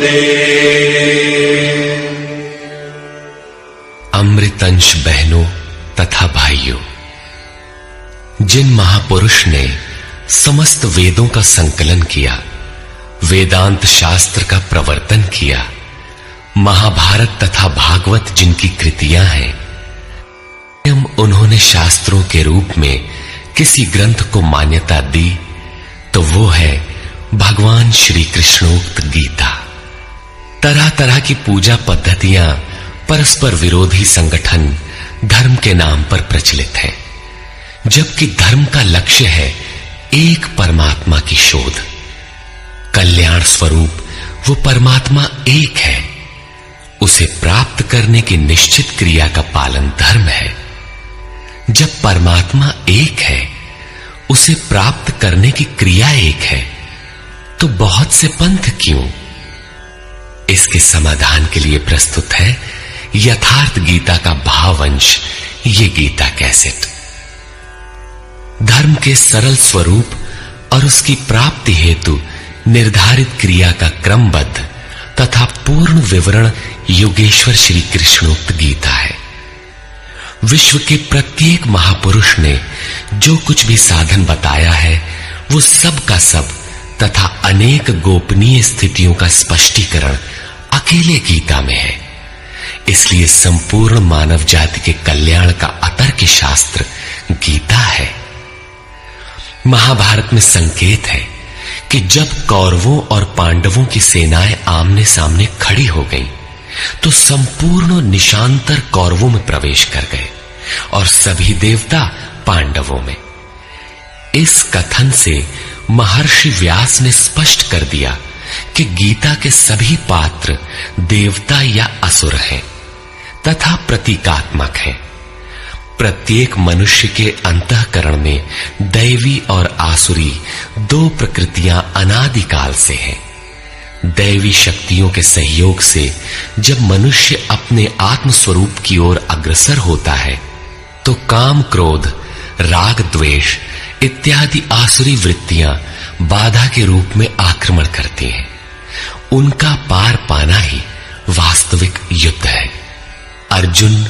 गुरुदेव। अमृतंश बहनों तथा भाइयों, जिन महापुरुष ने समस्त वेदों का संकलन किया, वेदांत शास्त्र का प्रवर्तन किया, महाभारत तथा भागवत जिनकी कृतियां हैं, उन्होंने शास्त्रों के रूप में किसी ग्रंथ को मान्यता दी तो वो है भगवान श्री कृष्णोक्त गीता। तरह तरह की पूजा पद्धतियां परस्पर विरोधी संगठन धर्म के नाम पर प्रचलित है, जबकि धर्म का लक्ष्य है एक परमात्मा की शोध। कल्याण स्वरूप वो परमात्मा एक है, उसे प्राप्त करने की निश्चित क्रिया का पालन धर्म है। जब परमात्मा एक है, उसे प्राप्त करने की क्रिया एक है, तो बहुत से पंथ क्यों? इसके समाधान के लिए प्रस्तुत है यथार्थ गीता का भावांश, ये गीता कैसेट। धर्म के सरल स्वरूप और उसकी प्राप्ति हेतु निर्धारित क्रिया का क्रमबद्ध तथा पूर्ण विवरण योगेश्वर श्री कृष्णोक्त गीता है। विश्व के प्रत्येक महापुरुष ने जो कुछ भी साधन बताया है, वो सब का सब तथा अनेक गोपनीय स्थितियों का स्पष्टीकरण अकेले गीता में है। इसलिए संपूर्ण मानव जाति के कल्याण का अतर्क शास्त्र गीता है। महाभारत में संकेत है कि जब कौरवों और पांडवों की सेनाएं आमने सामने खड़ी हो गईं, तो संपूर्ण निशांतर कौरवों में प्रवेश कर गए और सभी देवता पांडवों में। इस कथन से महर्षि व्यास ने स्पष्ट कर दिया कि गीता के सभी पात्र देवता या असुर हैं तथा प्रतीकात्मक हैं। प्रत्येक मनुष्य के अंतःकरण में दैवी और आसुरी दो प्रकृतियां अनादिकाल से हैं। दैवी शक्तियों के सहयोग से जब मनुष्य अपने आत्म स्वरूप की ओर अग्रसर होता है, तो काम, क्रोध, राग, द्वेष इत्यादि आसुरी वृत्तियां बाधा के रूप में आक्रमण करती हैं। उनका पार पाना ही वास्तविक युद्ध है। अर्जुन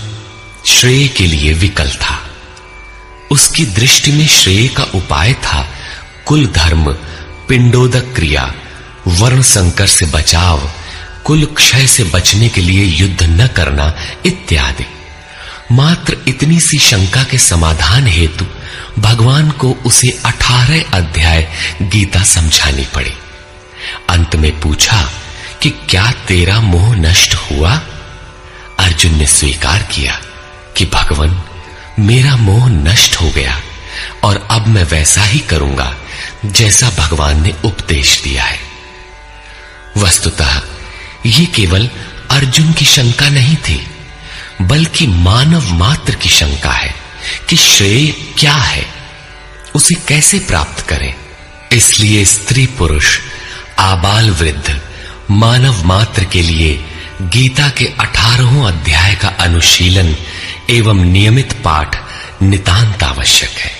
श्रेय के लिए विकल था। उसकी दृष्टि में श्रेय का उपाय था कुल धर्म, पिंडोदक क्रिया, वर्ण संकर से बचाव, कुल क्षय से बचने के लिए युद्ध न करना इत्यादि। मात्र इतनी सी शंका के समाधान हेतु भगवान को उसे 18 अध्याय गीता समझानी पड़ी। अंत में पूछा कि क्या तेरा मोह नष्ट हुआ? अर्जुन ने स्वीकार किया कि भगवान, मेरा मोह नष्ट हो गया और अब मैं वैसा ही करूंगा जैसा भगवान ने उपदेश दिया है। वस्तुतः ये केवल अर्जुन की शंका नहीं थी, बल्कि मानव मात्र की शंका है कि श्रेय क्या है, उसे कैसे प्राप्त करें। इसलिए स्त्री पुरुष, आबाल वृद्ध, मानव मात्र के लिए गीता के 18 अध्याय का अनुशीलन एवं नियमित पाठ नितांत आवश्यक है,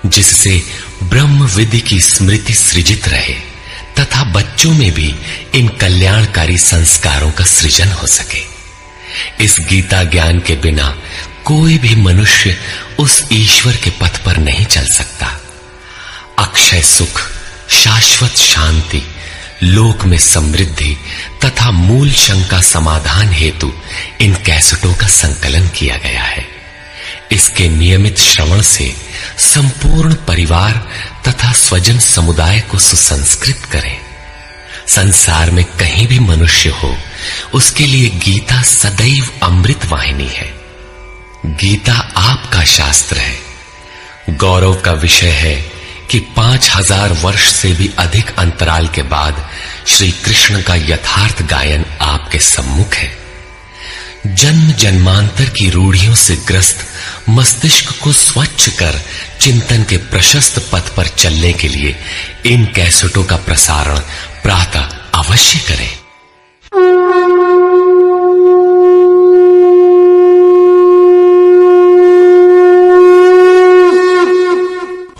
जिससे ब्रह्म विधि की स्मृति सृजित रहे तथा बच्चों में भी इन कल्याणकारी संस्कारों का सृजन हो सके। इस गीता ज्ञान के बिना कोई भी मनुष्य उस ईश्वर के पथ पर नहीं चल सकता। अक्षय सुख, शाश्वत शांति, लोक में समृद्धि तथा मूल शंका समाधान हेतु इन कैसेटों का संकलन किया गया है। इसके नियमित श्रवण से संपूर्ण परिवार तथा स्वजन समुदाय को सुसंस्कृत करें। संसार में कहीं भी मनुष्य हो, उसके लिए गीता सदैव अमृत वाहिनी है। गीता आपका शास्त्र है। गौरव का विषय है कि 5000 वर्ष से भी अधिक अंतराल के बाद श्री कृष्ण का यथार्थ गायन आपके सम्मुख है। जन्म जन्मांतर की रूढ़ियों से ग्रस्त मस्तिष्क को स्वच्छ कर चिंतन के प्रशस्त पथ पर चलने के लिए इन कैसेटों का प्रसारण प्रातः अवश्य करें।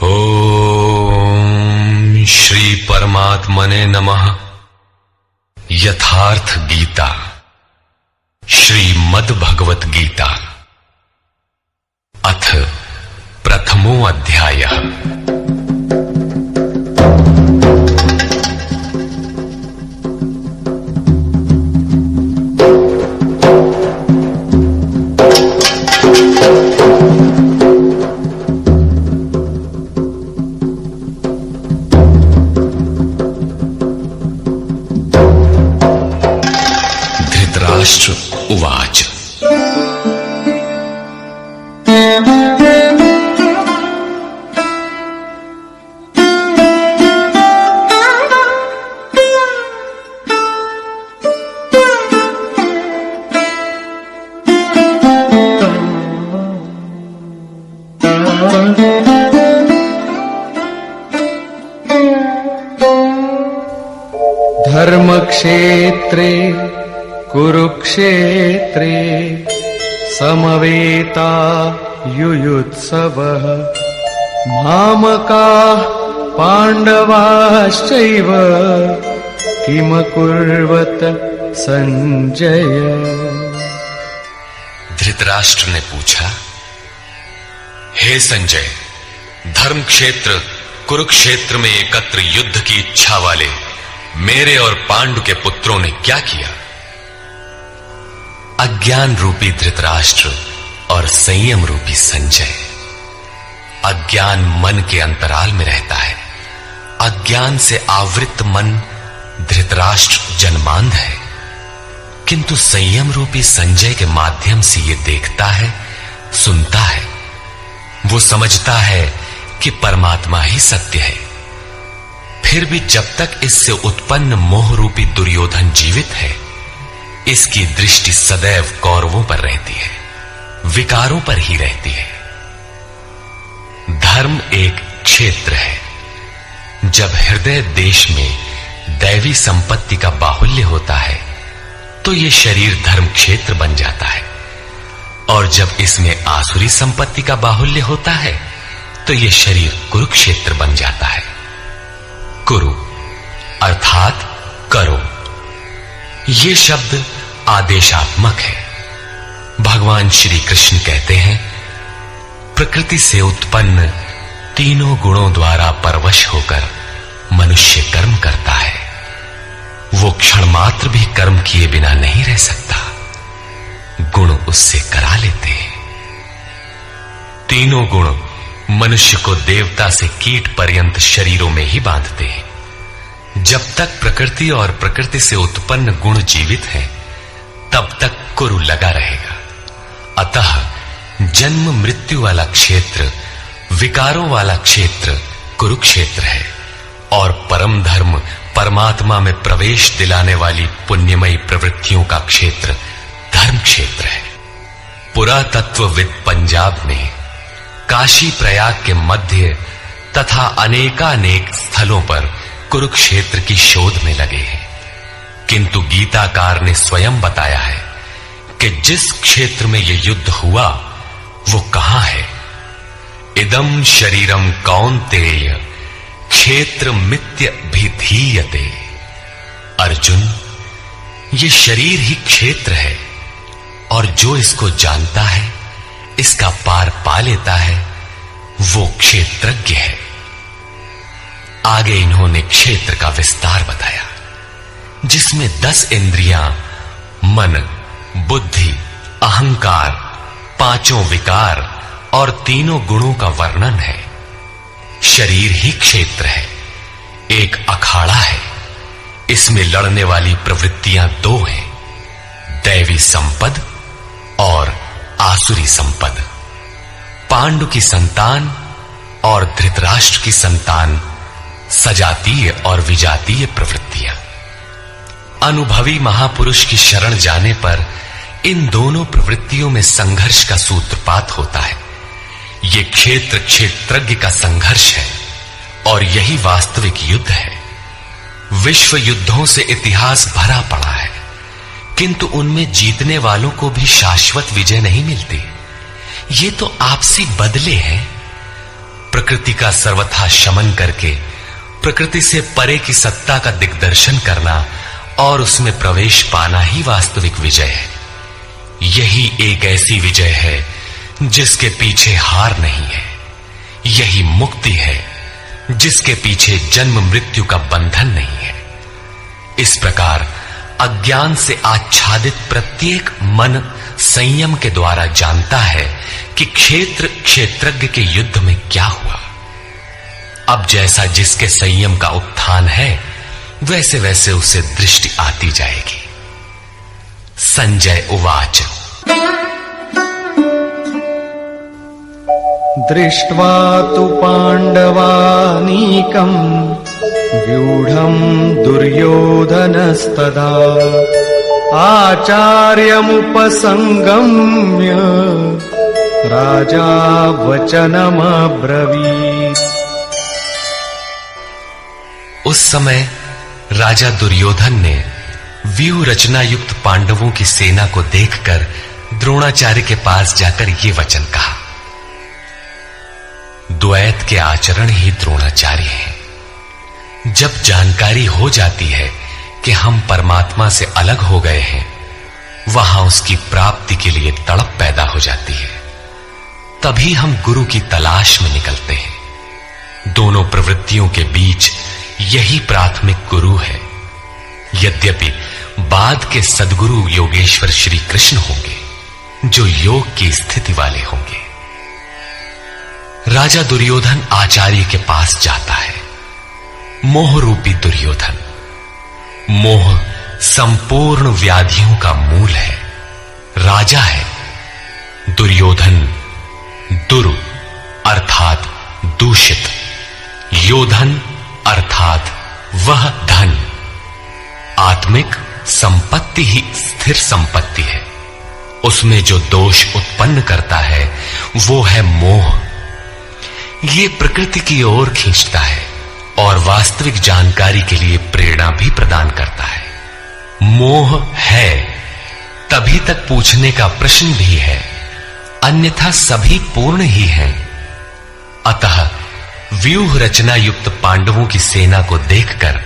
ओम श्री परमात्मने नमः। यथार्थ गीता श्रीमद् भगवत गीता अथ प्रथमो अध्यायः। धृतराष्ट्र उवाच। धर्मक्षेत्रे कुरुक्षेत्रे समवेता युयुत्सवः मामकाः पाण्डवाश्चैव किमकुर्वत संजय। धृतराष्ट्र ने पूछा, हे संजय, धर्म क्षेत्र कुरुक्षेत्र में एकत्र युद्ध की इच्छा वाले मेरे और पांडु के पुत्रों ने क्या किया? अज्ञान रूपी धृतराष्ट्र और संयम रूपी संजय। अज्ञान मन के अंतराल में रहता है। अज्ञान से आवृत मन धृतराष्ट्र जन्मांध है, किंतु संयम रूपी संजय के माध्यम से यह देखता है, सुनता है। वो समझता है कि परमात्मा ही सत्य है। फिर भी जब तक इससे उत्पन्न मोह रूपी दुर्योधन जीवित है, इसकी दृष्टि सदैव कौरवों पर रहती है, विकारों पर ही रहती है। धर्म एक क्षेत्र है। जब हृदय देश में दैवी संपत्ति का बाहुल्य होता है तो यह शरीर धर्म क्षेत्र बन जाता है, और जब इसमें आसुरी संपत्ति का बाहुल्य होता है तो यह शरीर कुरुक्षेत्र बन जाता है। कुरु अर्थात करो। ये शब्द आदेशात्मक है। भगवान श्री कृष्ण कहते हैं, प्रकृति से उत्पन्न तीनों गुणों द्वारा परवश होकर मनुष्य कर्म करता है। वो क्षण मात्र भी कर्म किए बिना नहीं रह सकता। गुण उससे करा लेते हैं। तीनों गुण मनुष्य को देवता से कीट पर्यंत शरीरों में ही बांधते हैं। जब तक प्रकृति और प्रकृति से उत्पन्न गुण जीवित हैं, तब तक कुरु लगा रहेगा। अतः जन्म मृत्यु वाला क्षेत्र, विकारों वाला क्षेत्र कुरुक्षेत्र है, और परम धर्म परमात्मा में प्रवेश दिलाने वाली पुण्यमयी प्रवृत्तियों का क्षेत्र धर्म क्षेत्र है। पुरातत्वविद पंजाब में काशी प्रयाग के मध्य तथा अनेकानेक स्थलों पर कुरुक्षेत्र की शोध में लगे हैं, किंतु गीताकार ने स्वयं बताया है कि जिस क्षेत्र में यह युद्ध हुआ वो कहां है। इदम शरीरम कौन्तेय क्षेत्र मित्य भिधीयते। अर्जुन, ये शरीर ही क्षेत्र है, और जो इसको जानता है, इसका पार पा लेता है, वो क्षेत्रज्ञ है। आगे इन्होंने क्षेत्र का विस्तार बताया, जिसमें 10 इंद्रियां, मन, बुद्धि, अहंकार, 5 विकार और 3 गुणों का वर्णन है। शरीर ही क्षेत्र है, एक अखाड़ा है। इसमें लड़ने वाली प्रवृत्तियां 2 हैं, दैवी संपद और आसुरी संपद। पांडु की संतान और धृतराष्ट्र की संतान सजातीय और विजातीय प्रवृत्तियां। अनुभवी महापुरुष की शरण जाने पर इन दोनों प्रवृत्तियों में संघर्ष का सूत्रपात होता है। यह क्षेत्र क्षेत्रज्ञ का संघर्ष है, और यही वास्तविक युद्ध है। विश्व युद्धों से इतिहास भरा पड़ा है, किंतु उनमें जीतने वालों को भी शाश्वत विजय नहीं मिलती। ये तो आपसी बदले हैं। प्रकृति का सर्वथा शमन करके प्रकृति से परे की सत्ता का दिग्दर्शन करना और उसमें प्रवेश पाना ही वास्तविक विजय है। यही एक ऐसी विजय है जिसके पीछे हार नहीं है। यही मुक्ति है जिसके पीछे जन्म मृत्यु का बंधन नहीं है। इस प्रकार अज्ञान से आच्छादित प्रत्येक मन संयम के द्वारा जानता है कि क्षेत्र क्षेत्रज्ञ के युद्ध में क्या हुआ। अब जैसा जिसके संयम का उत्थान है, वैसे वैसे उसे दृष्टि आती जाएगी। संजय उवाच दृष्ट्वा तु पाण्डवानीकम् व्यूढम् दुर्योधनस्तदा आचार्यमुपसंगम्य राजा वचनमब्रवीत्। उस समय राजा दुर्योधन ने व्यूह रचना युक्त पांडवों की सेना को देखकर द्रोणाचार्य के पास जाकर ये वचन कहा। द्वैत के आचरण ही द्रोणाचार्य हैं। जब जानकारी हो जाती है कि हम परमात्मा से अलग हो गए हैं, वहां उसकी प्राप्ति के लिए तड़प पैदा हो जाती है। तभी हम गुरु की तलाश में निकलते हैं। दोनों प्रवृत्तियों के बीच यही प्राथमिक गुरु है। यद्यपि बाद के सद्गुरु योगेश्वर श्री कृष्ण होंगे, जो योग की स्थिति वाले होंगे। राजा दुर्योधन आचार्य के पास जाता है। मोह रूपी दुर्योधन। मोह संपूर्ण व्याधियों का मूल है। राजा है। दुर्योधन दुर अर्थात दूषित, योधन अर्थात वह धन। आत्मिक संपत्ति ही स्थिर संपत्ति है। उसमें जो दोष उत्पन्न करता है वो है मोह। ये प्रकृति की ओर खींचता है और वास्तविक जानकारी के लिए प्रेरणा भी प्रदान करता है। मोह है तभी तक पूछने का प्रश्न भी है, अन्यथा सभी पूर्ण ही हैं। अतः व्यूह रचना युक्त पांडवों की सेना को देखकर,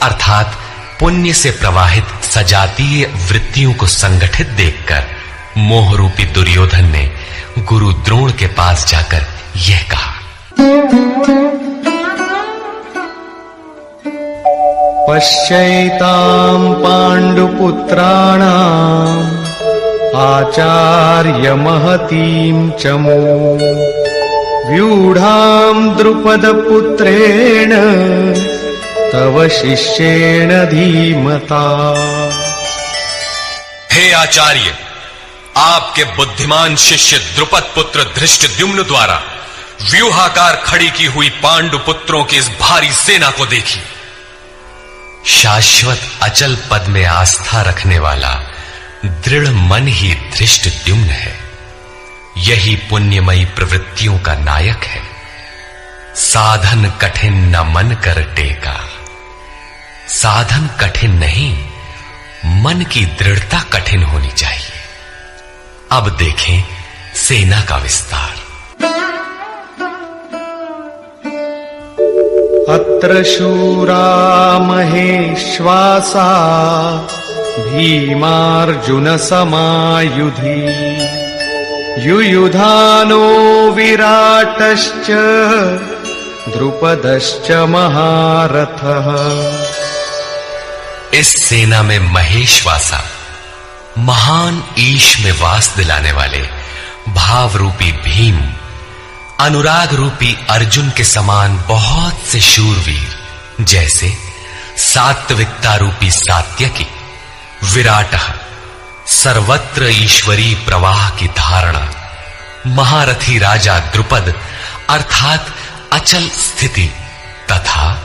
अर्थात पुण्य से प्रवाहित सजातीय वृत्तियों को संगठित देखकर, मोह रूपी दुर्योधन ने गुरु द्रोण के पास जाकर यह कहा। पश्यैतां पाण्डुपुत्राणाम् आचार्य महतीं चमू व्यूढां द्रुपदपुत्रेण तव शिष्येण धीमता। हे आचार्य, आपके बुद्धिमान शिष्य द्रुपद पुत्र धृष्टद्युम्न द्वारा व्यूहाकार खड़ी की हुई पांडु पुत्रों की इस भारी सेना को देखी। शाश्वत अचल पद में आस्था रखने वाला दृढ़ मन ही धृष्टद्युम्न है। यही पुण्यमयी प्रवृत्तियों का नायक है। साधन कठिन न मन कर टेका। साधन कठिन नहीं, मन की दृढ़ता कठिन होनी चाहिए। अब देखें सेना का विस्तार। अत्र शूरा महेश्वासा भीमार्जुन समायुधि युयुधानो विराटश्च द्रुपदश्च महारथः। इस सेना में महेश्वासा, महान ईश में वास दिलाने वाले भाव रूपी भीम, अनुराग रूपी अर्जुन के समान बहुत से शूरवीर, जैसे सात्विकता रूपी सात्यकी, विराट सर्वत्र ईश्वरी प्रवाह की धारणा, महारथी राजा द्रुपद अर्थात अचल स्थिति, तथा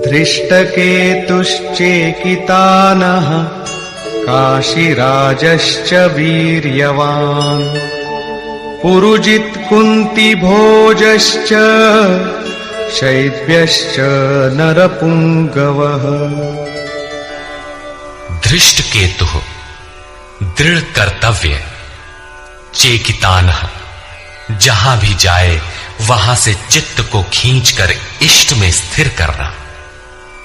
धृष्टकेतुश्चेकितानः काशीराजश्च वीर्यवान् पुरुजित कुंती भोजश्च शैब्यश्च नरपुंगवः। धृष्ट केतु दृढ़ कर्तव्य, चेकितानः जहां भी जाए वहां से चित्त को खींचकर इष्ट में स्थिर करना,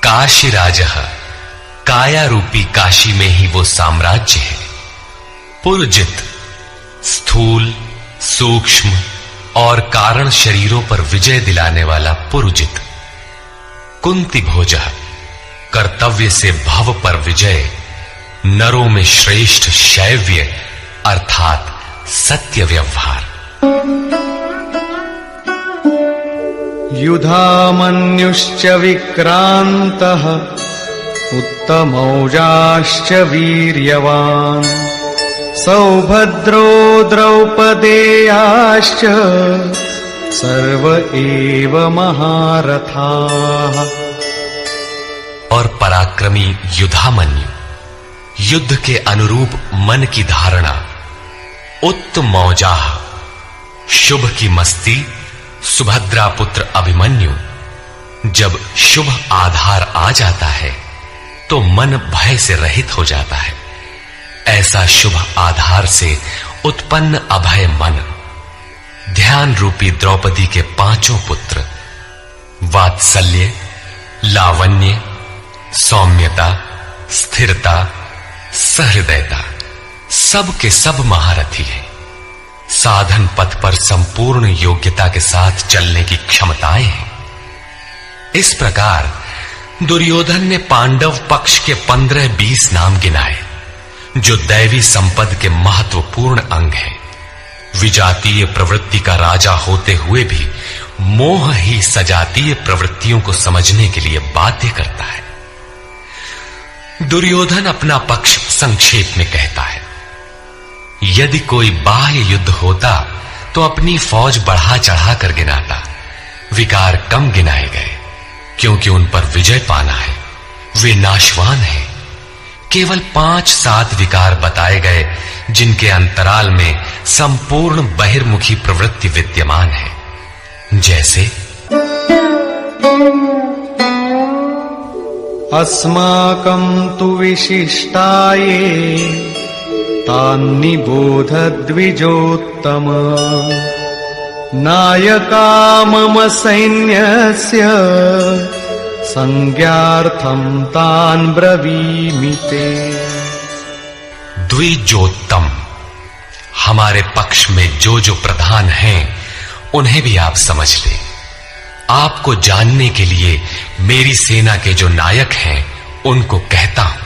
काशीराजः, काया रूपी काशी में ही वो साम्राज्य है। पुरजित, स्थूल, सूक्ष्म और कारण शरीरों पर विजय दिलाने वाला पुरजित। कुंती भोजः, कर्तव्य से भव पर विजय, नरों में श्रेष्ठ शैव्य अर्थात सत्य व्यवहार। युधामन्युश्च विक्रान्तः, उत्तमौजाश्च वीर्यवान्, सौभद्रो द्रौपदेयाश्च सर्व एव महारथाः। और पराक्रमी युधामन्यु, युद्ध के अनुरूप मन की धारणा, उत्तमौजाः, शुभ की मस्ती, सुभद्रा पुत्र अभिमन्यु। जब शुभ आधार आ जाता है तो मन भय से रहित हो जाता है। ऐसा शुभ आधार से उत्पन्न अभय मन, ध्यान रूपी द्रौपदी के पांचों पुत्र, वात्सल्य, लावण्य, सौम्यता, स्थिरता, सहृदयता, सब के सब महारथी हैं। साधन पथ पर संपूर्ण योग्यता के साथ चलने की क्षमताएं हैं। इस प्रकार दुर्योधन ने पांडव पक्ष के 15-20 नाम गिनाए, जो दैवी संपद के महत्वपूर्ण अंग हैं। विजातीय प्रवृत्ति का राजा होते हुए भी मोह ही सजातीय प्रवृत्तियों को समझने के लिए बाध्य करता है। दुर्योधन अपना पक्ष संक्षेप में कहता है, यदि कोई बाह्य युद्ध होता तो अपनी फौज बढ़ा चढ़ा कर गिनाता, विकार कम गिनाए गए, क्योंकि उन पर विजय पाना है। वे नाशवान हैं। केवल 5-7 विकार बताए गए, जिनके अंतराल में संपूर्ण बहिर्मुखी प्रवृत्ति विद्यमान है। जैसे अस्माकं तु विशिष्टाये तान्निबोध द्विजोत्तम, नायका मम सैन्यस्य संज्ञार्थं तान् ब्रवीमि ते। द्विजोत्तम, हमारे पक्ष में जो जो प्रधान हैं उन्हें भी आप समझ लें। आपको जानने के लिए मेरी सेना के जो नायक हैं उनको कहता हूं।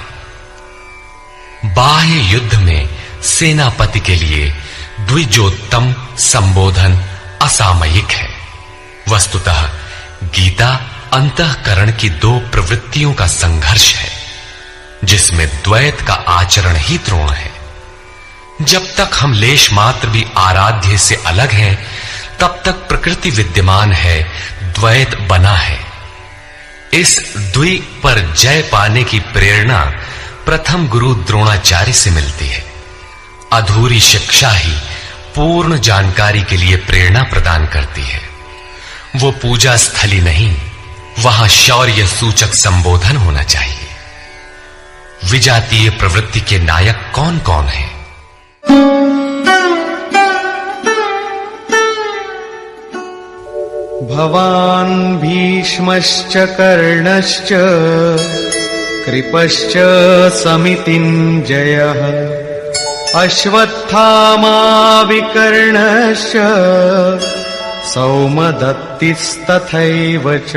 बाह्य युद्ध में सेनापति के लिए द्विजोत्तम संबोधन असामयिक है। वस्तुतः गीता अंतःकरण की 2 प्रवृत्तियों का संघर्ष है, जिसमें द्वैत का आचरण ही द्रोण है। जब तक हम लेश मात्र भी आराध्य से अलग हैं, तब तक प्रकृति विद्यमान है, द्वैत बना है। इस द्वि पर जय पाने की प्रेरणा प्रथम गुरु द्रोणाचार्य से मिलती है। अधूरी शिक्षा ही पूर्ण जानकारी के लिए प्रेरणा प्रदान करती है। वो पूजा स्थली नहीं, वहां शौर्य सूचक संबोधन होना चाहिए। विजातीय प्रवृत्ति के नायक कौन कौन हैं? भवान् भीष्मश्च कर्णश्च कृपश्च समितिञ्जयः अश्वत्थामा विकर्णश्च सौमदत्तिस्तथैव च।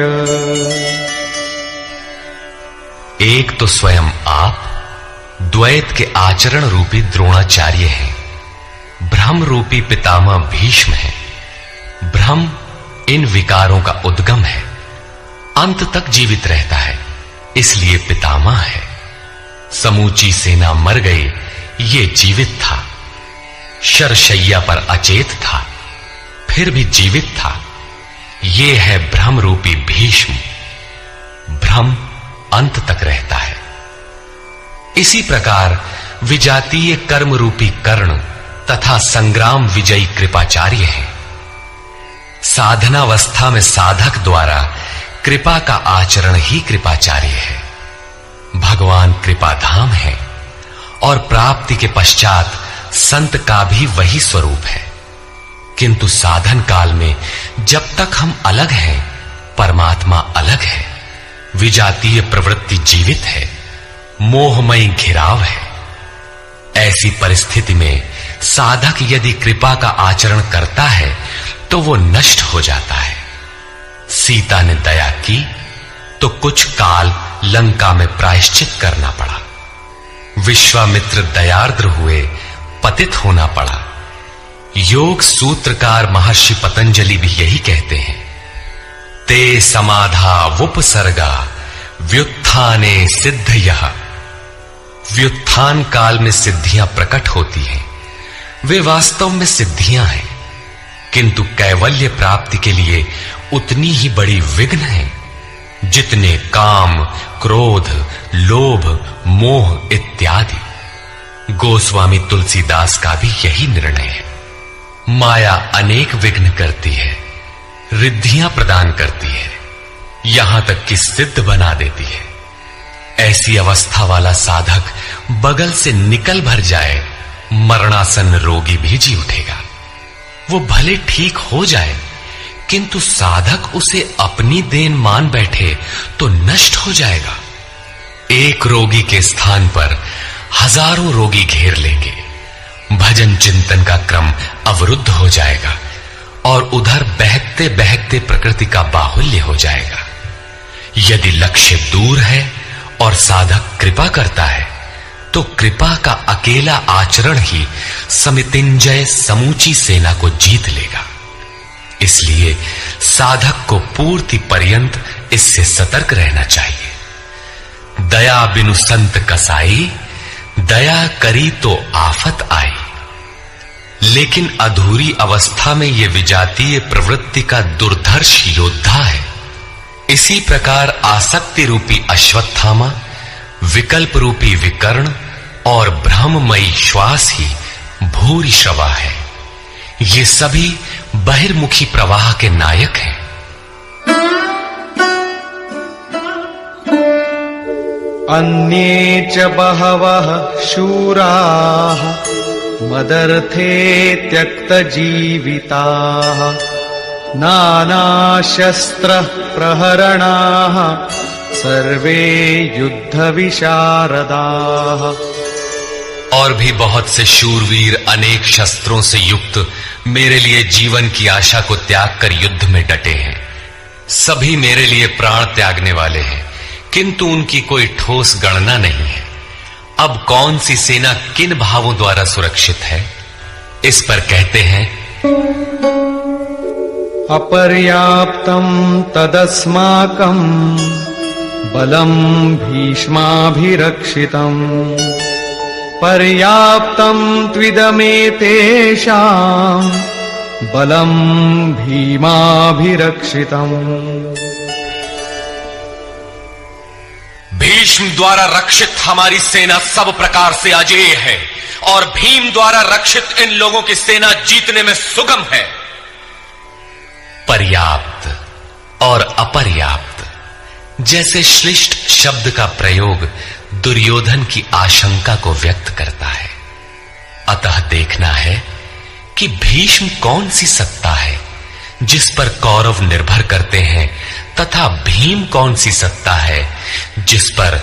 एक तो स्वयं आप द्वैत के आचरण रूपी द्रोणाचार्य हैं। भ्रम रूपी पितामह भीष्म है। भ्रम इन विकारों का उद्गम है, अंत तक जीवित रहता है, इसलिए पितामह है। समूची सेना मर गई, ये जीवित था। शरशैया पर अचेत था, फिर भी जीवित था। ये है भ्रम रूपी भीष्म। भ्रम अंत तक रहता है। इसी प्रकार विजातीय कर्म रूपी कर्ण तथा संग्राम विजयी कृपाचार्य है। साधनावस्था में साधक द्वारा कृपा का आचरण ही कृपाचार्य है। भगवान कृपाधाम है और प्राप्ति के पश्चात संत का भी वही स्वरूप है। किंतु साधन काल में जब तक हम अलग हैं, परमात्मा अलग है। विजातीय प्रवृत्ति जीवित है, मोहमयी घिराव है। ऐसी परिस्थिति में साधक यदि कृपा का आचरण करता है तो वो नष्ट हो जाता है। सीता ने दया की तो कुछ काल लंका में प्रायश्चित करना पड़ा। विश्वामित्र दयार्द्र हुए, पतित होना पड़ा। योग सूत्रकार महर्षि पतंजलि भी यही कहते हैं, ते समाधा वुपसर्गा व्युत्थाने सिद्धयः। व्युत्थान काल में सिद्धियां प्रकट होती हैं, वे वास्तव में सिद्धियां हैं, किंतु कैवल्य प्राप्ति के लिए उतनी ही बड़ी विघ्न है जितने काम, क्रोध, लोभ, मोह इत्यादि। गोस्वामी तुलसीदास का भी यही निर्णय है। माया अनेक विघ्न करती है, रिद्धियां प्रदान करती है, यहां तक कि सिद्ध बना देती है। ऐसी अवस्था वाला साधक बगल से निकल भर जाए, मरणासन रोगी भी जी उठेगा। वो भले ठीक हो जाए, किंतु साधक उसे अपनी देन मान बैठे तो नष्ट हो जाएगा। एक रोगी के स्थान पर हजारों रोगी घेर लेंगे, भजन चिंतन का क्रम अवरुद्ध हो जाएगा और उधर बहकते बहकते प्रकृति का बाहुल्य हो जाएगा। यदि लक्ष्य दूर है और साधक कृपा करता है तो कृपा का अकेला आचरण ही समितिंजय समूची सेना को जीत लेगा। इसलिए साधक को पूर्ति पर्यंत इससे सतर्क रहना चाहिए। दया बिनु संत कसाई, दया करी तो आफत आई। लेकिन अधूरी अवस्था में यह विजातीय प्रवृत्ति का दुर्धर्ष योद्धा है। इसी प्रकार आसक्ति रूपी अश्वत्थामा, विकल्प रूपी विकर्ण और भ्रममयी श्वास ही भूरि श्रवा है। ये सभी बहिर्मुखी प्रवाह के नायक हैं। अन्ये च बहवः शूराः मदर्थे त्यक्तजीविताः नानाशस्त्र प्रहरणाः सर्वे युद्धविशारदाः। और भी बहुत से शूरवीर अनेक शस्त्रों से युक्त मेरे लिए जीवन की आशा को त्याग कर युद्ध में डटे हैं। सभी मेरे लिए प्राण त्यागने वाले हैं, किंतु उनकी कोई ठोस गणना नहीं है। अब कौन सी सेना किन भावों द्वारा सुरक्षित है? इस पर कहते हैं, अपर्याप्तम् तदस्माकम् बलम् भीष्माभिरक्षितम् पर्याप्तम् त्विदमेतेषाम् बलम् भीमाभिरक्षितम्। भीष्म द्वारा रक्षित हमारी सेना सब प्रकार से अजेय है और भीम द्वारा रक्षित इन लोगों की सेना जीतने में सुगम है। पर्याप्त और अपर्याप्त जैसे श्लिष्ट शब्द का प्रयोग दुर्योधन की आशंका को व्यक्त करता है। अतः देखना है कि भीष्म कौन सी सत्ता है जिस पर कौरव निर्भर करते हैं, तथा भीम कौन सी सत्ता है जिस पर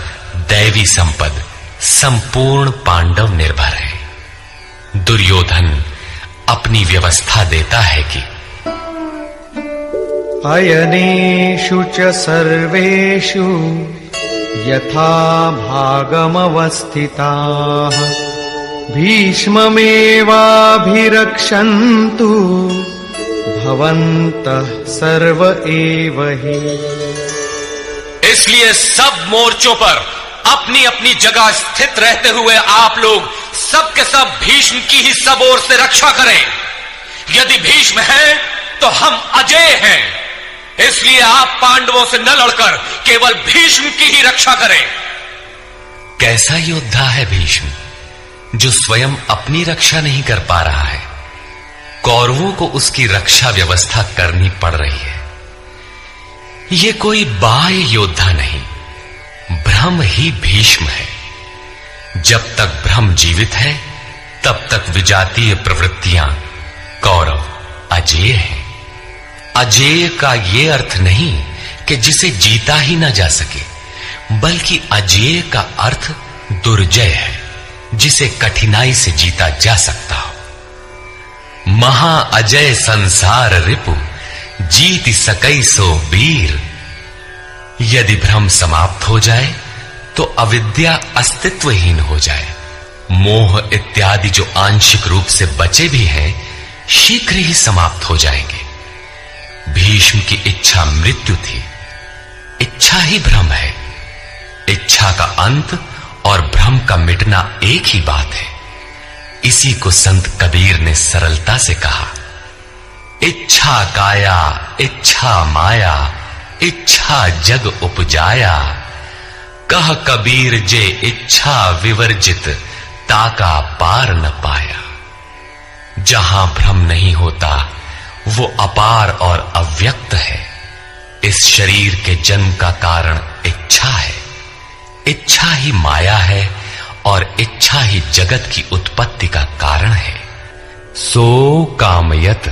दैवी संपद संपूर्ण पांडव निर्भर है। दुर्योधन अपनी व्यवस्था देता है कि अयनेषु च सर्वेषु यथा भागमवस्थिताः भीष्ममेवाभिरक्षन्तु भवन्तः सर्व एव हि। इसलिए सब मोर्चों पर अपनी अपनी जगह स्थित रहते हुए आप लोग सबके सब भीष्म की ही सब ओर से रक्षा करें। यदि भीष्म है तो हम अजेय हैं, इसलिए आप पांडवों से न लड़कर केवल भीष्म की ही रक्षा करें। कैसा योद्धा है भीष्म, जो स्वयं अपनी रक्षा नहीं कर पा रहा है, कौरवों को उसकी रक्षा व्यवस्था करनी पड़ रही है। ये कोई बाह्य योद्धा नहीं, ब्रह्म ही भीष्म है। जब तक ब्रह्म जीवित है तब तक विजातीय प्रवृत्तियां कौरव अजेय हैं। अजेय का ये अर्थ नहीं कि कि जिसे जीता ही ना जा सके, बल्कि अजेय का अर्थ दुर्जय है, जिसे कठिनाई से जीता जा सकता हो। महा अजय संसार रिपु, जीत सकई सो वीर। यदि भ्रम समाप्त हो जाए तो अविद्या अस्तित्वहीन हो जाए। मोह इत्यादि जो आंशिक रूप से बचे भी हैं, शीघ्र ही समाप्त हो जाएंगे। भीष्म की इच्छा मृत्यु थी। इच्छा ही भ्रम है। इच्छा का अंत और भ्रम का मिटना एक ही बात है। इसी को संत कबीर ने सरलता से कहा, इच्छा काया इच्छा माया, इच्छा जग उपजाया। कह कबीर जे इच्छा विवर्जित, ताका पार न पाया। जहां भ्रम नहीं होता वो अपार और अव्यक्त है। इस शरीर के जन्म का कारण इच्छा है। इच्छा ही माया है और इच्छा ही जगत की उत्पत्ति का कारण है। सो कामयत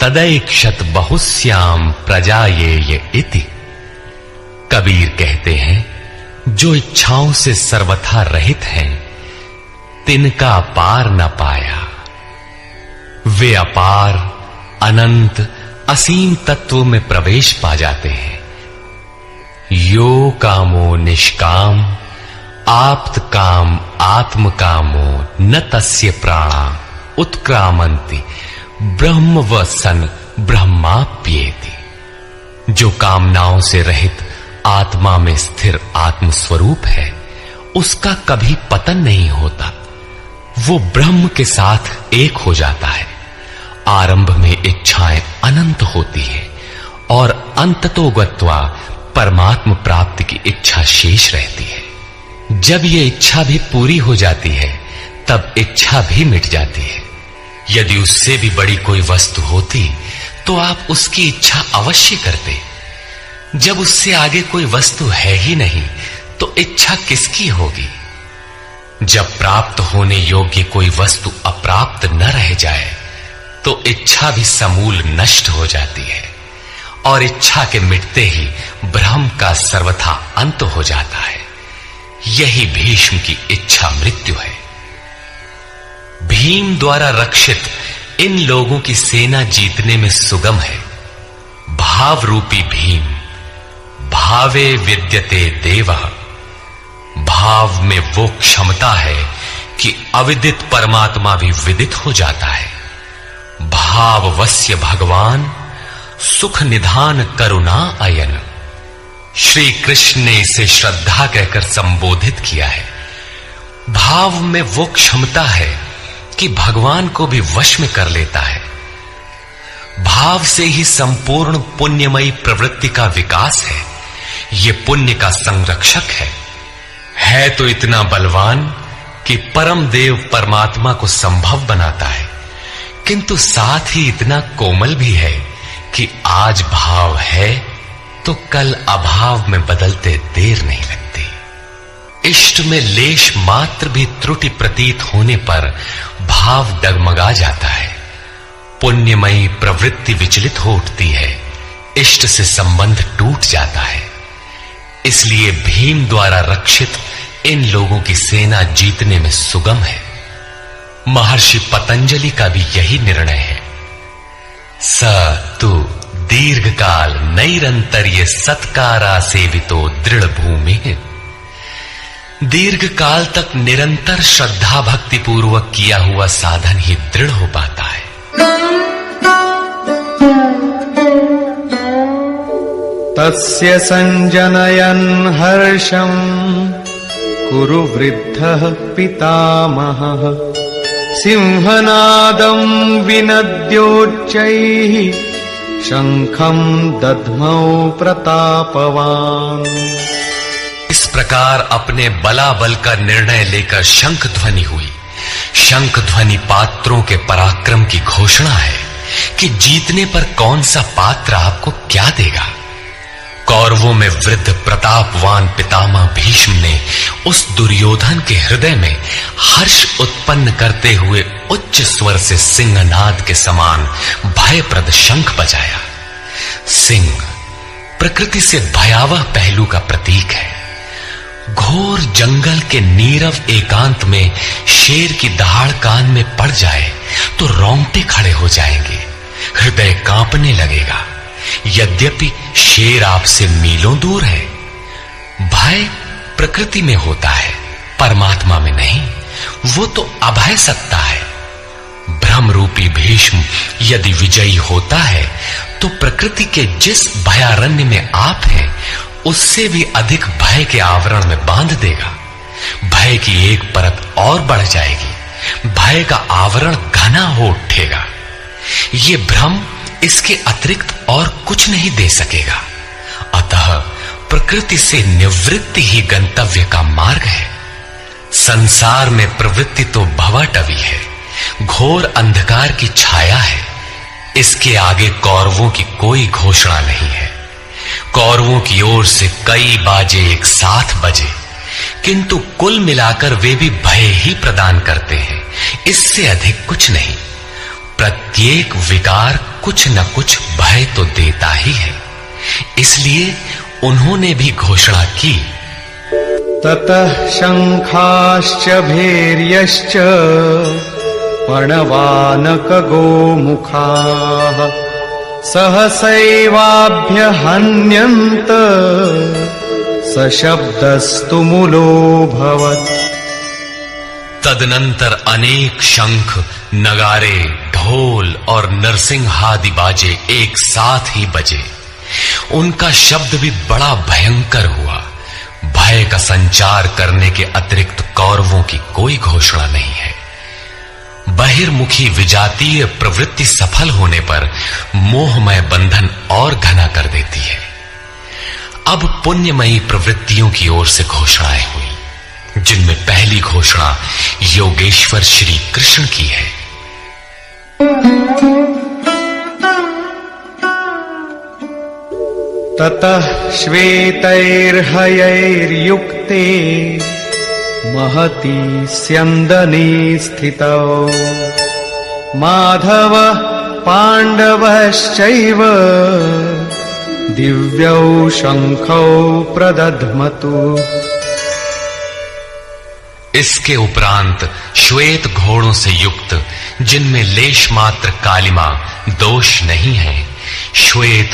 तदैक्षत बहुश्याम प्रजायेय इति। कबीर कहते हैं, जो इच्छाओं से सर्वथा रहित हैं, तिनका पार न पाया। वे अपार अनंत असीम तत्व में प्रवेश पा जाते हैं। यो कामो निष्काम, आप्त काम आत्म कामो, न तस्य प्राणा उत्क्रामंति, ब्रह्म व सन ब्रह्माप्येति। जो कामनाओं से रहित आत्मा में स्थिर आत्म स्वरूप है, उसका कभी पतन नहीं होता। वो ब्रह्म के साथ एक हो जाता है। आरंभ में इच्छाएं अनंत होती हैं और अंततो गत्वा परमात्म प्राप्ति की इच्छा शेष रहती है। जब ये इच्छा भी पूरी हो जाती है, तब इच्छा भी मिट जाती है। यदि उससे भी बड़ी कोई वस्तु होती तो आप उसकी इच्छा अवश्य करते। जब उससे आगे कोई वस्तु है ही नहीं, तो इच्छा किसकी होगी? जब प्राप्त होने योग्य कोई वस्तु अप्राप्त न रह जाए, तो इच्छा भी समूल नष्ट हो जाती है और इच्छा के मिटते ही भ्रम का सर्वथा अंत हो जाता है। यही भीष्म की इच्छा मृत्यु है। भीम द्वारा रक्षित इन लोगों की सेना जीतने में सुगम है। भाव रूपी भीम, भावे विद्यते देवः। भाव में वो क्षमता है कि अविदित परमात्मा भी विदित हो जाता है। भाववस्य भगवान, सुख निधान करुणा अयन। श्री कृष्ण ने इसे श्रद्धा कहकर संबोधित किया है। भाव में वो क्षमता है कि भगवान को भी वश में कर लेता है। भाव से ही संपूर्ण पुण्यमयी प्रवृत्ति का विकास है। ये पुण्य का संरक्षक है तो इतना बलवान कि परम देव परमात्मा को संभव बनाता है, किंतु साथ ही इतना कोमल भी है कि आज भाव है तो कल अभाव में बदलते देर नहीं लगती। इष्ट में लेश मात्र भी त्रुटि प्रतीत होने पर भाव डगमगा जाता है। पुण्यमयी प्रवृत्ति विचलित हो उठती है, इष्ट से संबंध टूट जाता है। इसलिए भीम द्वारा रक्षित इन लोगों की सेना जीतने में सुगम है। महर्षि पतंजलि का भी यही निर्णय है। स तु दीर्घकाल नैरंतर्य सत्कारा सेवितो दृढ़ भूमि। दीर्घ काल तक निरंतर श्रद्धा भक्ति पूर्वक किया हुआ साधन ही दृढ़ हो पाता है। तस्य संजनयन् हर्षं कुरु वृद्धः पितामहः। सिंहनादं विनद्योच्चैः शंखं दध्मौ प्रतापवान्। इस प्रकार अपने बलाबल का निर्णय लेकर शंख ध्वनि हुई। शंख ध्वनि पात्रों के पराक्रम की घोषणा है कि जीतने पर कौन सा पात्र आपको क्या देगा। कौरवों में वृद्ध प्रतापवान पितामह भीष्म ने उस दुर्योधन के हृदय में हर्ष उत्पन्न करते हुए उच्च स्वर से सिंहनाद के समान भयप्रद शंख बजाया। सिंह प्रकृति से भयावह पहलू का प्रतीक है। घोर जंगल के नीरव एकांत में शेर की दहाड़ कान में पड़ जाए तो रोंगटे खड़े हो जाएंगे, हृदय कांपने लगेगा। यद्यपि शेर आपसे मीलों दूर है। भय प्रकृति में होता है, परमात्मा में नहीं। वो तो अभय सत्ता है। भ्रम रूपी भीष्म यदि विजयी होता है तो प्रकृति के जिस भयारण्य में आप हैं उससे भी अधिक भय के आवरण में बांध देगा। भय की एक परत और बढ़ जाएगी, भय का आवरण घना हो उठेगा। ये भ्रम इसके अतिरिक्त और कुछ नहीं दे सकेगा। अतः प्रकृति से निवृत्ति ही गंतव्य का मार्ग है। संसार में प्रवृत्ति तो भवाटवी है, घोर अंधकार की छाया है। इसके आगे कौरवों की कोई घोषणा नहीं है। कौरवों की ओर से कई बाजे एक साथ बजे, किंतु कुल मिलाकर वे भी भय ही प्रदान करते हैं, इससे अधिक कुछ नहीं। प्रत्येक विकार कुछ न कुछ भय तो देता ही है। इसलिए उन्होंने भी घोषणा की, ततः शंखाश्च भैर्यश्च पणवानक गोमुखाः सहसैवाभ्यहन्यन्त सशब्दस्तु मूलोऽभवत्। तदनंतर अनेक शंख, नगारे, ढोल और नरसिंहादि बाजे एक साथ ही बजे। उनका शब्द भी बड़ा भयंकर हुआ। भय का संचार करने के अतिरिक्त कौरवों की कोई घोषणा नहीं है। बहिर्मुखी विजातीय प्रवृत्ति सफल होने पर मोहमय बंधन और घना कर देती है। अब पुण्यमयी प्रवृत्तियों की ओर से घोषणाएं हुई, जिनमें पहली घोषणा योगेश्वर श्री कृष्ण की है। ततः श्वेतैर्हयैर्युक्ते महती स्यन्दने स्थितौ माधव पांडवश्चैव दिव्यौ शंखौ प्रदध्मतु। इसके उपरांत श्वेत घोड़ों से युक्त, जिनमें लेश मात्र कालिमा दोष नहीं है, श्वेत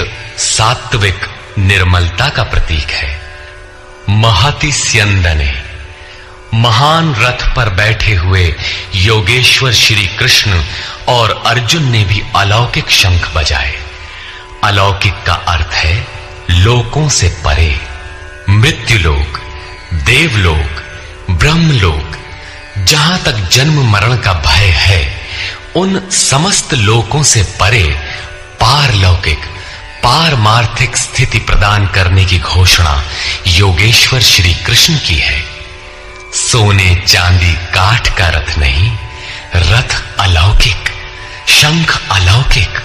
सात्विक निर्मलता का प्रतीक है। महति स्यन्दने, महान रथ पर बैठे हुए योगेश्वर श्री कृष्ण और अर्जुन ने भी अलौकिक शंख बजाए। अलौकिक का अर्थ है लोकों से परे, मृत्युलोक, देवलोक, ब्रह्मलोक। जहां तक जन्म मरण का भय है, उन समस्त लोकों से परे पारलौकिक, पारमार्थिक स्थिति प्रदान करने की घोषणा योगेश्वर श्री कृष्ण की है। सोने चांदी काठ का रथ नहीं, रथ अलौकिक, शंख अलौकिक,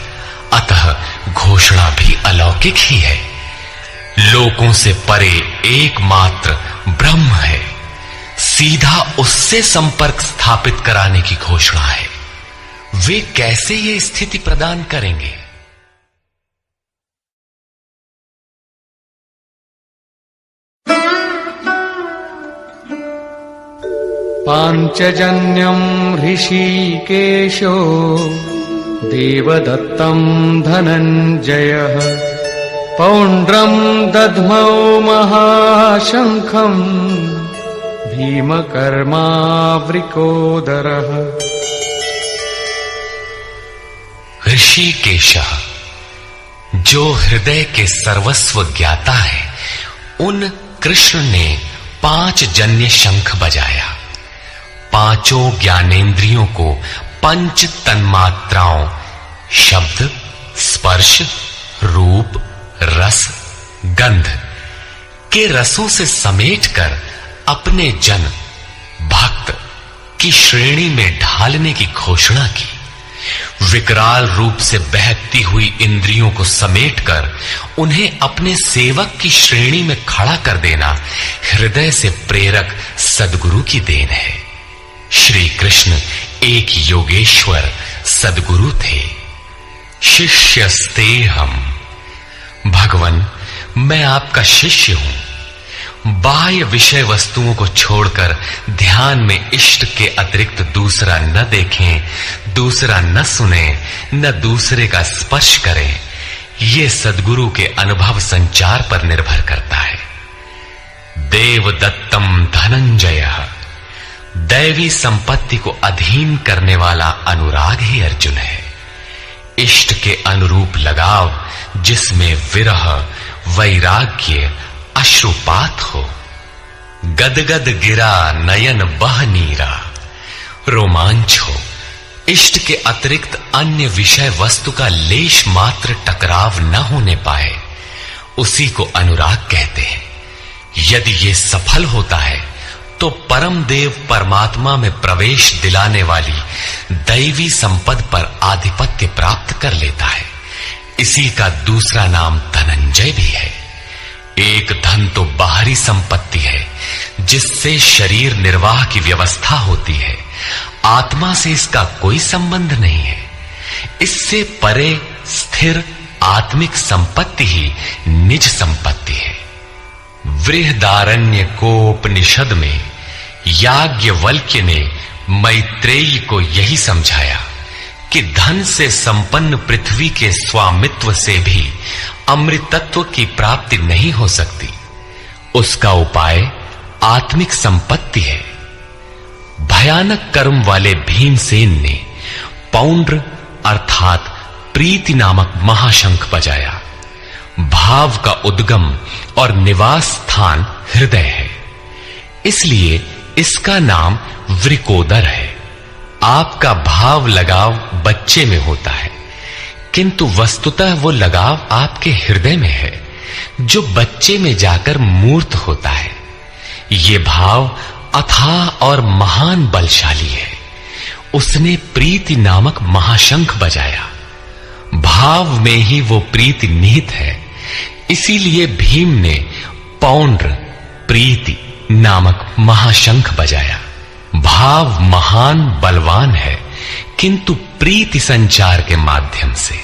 अतः घोषणा भी अलौकिक ही है। लोकों से परे एकमात्र ब्रह्म है, सीधा उससे संपर्क स्थापित कराने की घोषणा है। वे कैसे ये स्थिति प्रदान करेंगे? पांचजन्यं ऋषिकेशो देवदत्तं धनंजयः पौंड्रं दध्मौ महाशंखं भीमकर्मावृकोदरः। ऋषिकेशः, जो हृदय के सर्वस्व ज्ञाता है, उन कृष्ण ने 5 जन्य शंख बजाया। पांचों ज्ञानेंद्रियों को पंच तन्मात्राओं शब्द, स्पर्श, रूप, रस, गंध के रसों से समेटकर अपने जन भक्त की श्रेणी में ढालने की घोषणा की। विकराल रूप से बहकती हुई इंद्रियों को समेटकर उन्हें अपने सेवक की श्रेणी में खड़ा कर देना हृदय से प्रेरक सद्गुरु की देन है। श्री कृष्ण एक योगेश्वर सद्गुरु थे। शिष्यस्ते हम, भगवन मैं आपका शिष्य हूं। बाह्य विषय वस्तुओं को छोड़कर ध्यान में इष्ट के अतिरिक्त दूसरा न देखें, दूसरा न सुने, न दूसरे का स्पर्श करें। यह सद्गुरु के अनुभव संचार पर निर्भर करता है। देवदत्तम धनंजयः, दैवी संपत्ति को अधीन करने वाला अनुराग ही अर्जुन है। इष्ट के अनुरूप लगाव, जिसमें विरह, वैराग्य, अश्रुपात हो। गदगद गिरा नयन बह नीरा, रोमांच हो। इष्ट के अतिरिक्त अन्य विषय वस्तु का लेश मात्र टकराव न होने पाए, उसी को अनुराग कहते हैं। यदि ये सफल होता है तो परम देव परमात्मा में प्रवेश दिलाने वाली दैवी संपद पर आधिपत्य प्राप्त कर लेता है। इसी का दूसरा नाम धनंजय भी है। एक धन तो बाहरी संपत्ति है, जिससे शरीर निर्वाह की व्यवस्था होती है। आत्मा से इसका कोई संबंध नहीं है। इससे परे स्थिर आत्मिक संपत्ति ही निज संपत्ति है। बृहदारण्य कोपनिषद में याज्ञवल्क्य ने मैत्रेयी को यही समझाया कि धन से संपन्न पृथ्वी के स्वामित्व से भी अमृतत्व की प्राप्ति नहीं हो सकती। उसका उपाय आत्मिक संपत्ति है। भयानक कर्म वाले भीमसेन ने पौंड्र अर्थात प्रीति नामक महाशंख बजाया। भाव का उद्गम और निवास स्थान हृदय है, इसलिए इसका नाम वृकोदर है। आपका भाव लगाव बच्चे में होता है, किंतु वस्तुतः वो लगाव आपके हृदय में है, जो बच्चे में जाकर मूर्त होता है। ये भाव अथाह और महान बलशाली है। उसने प्रीति नामक महाशंख बजाया। भाव में ही वो प्रीति निहित है, इसीलिए भीम ने पौंड्र प्रीति नामक महाशंख बजाया। भाव महान बलवान है, किंतु प्रीति संचार के माध्यम से।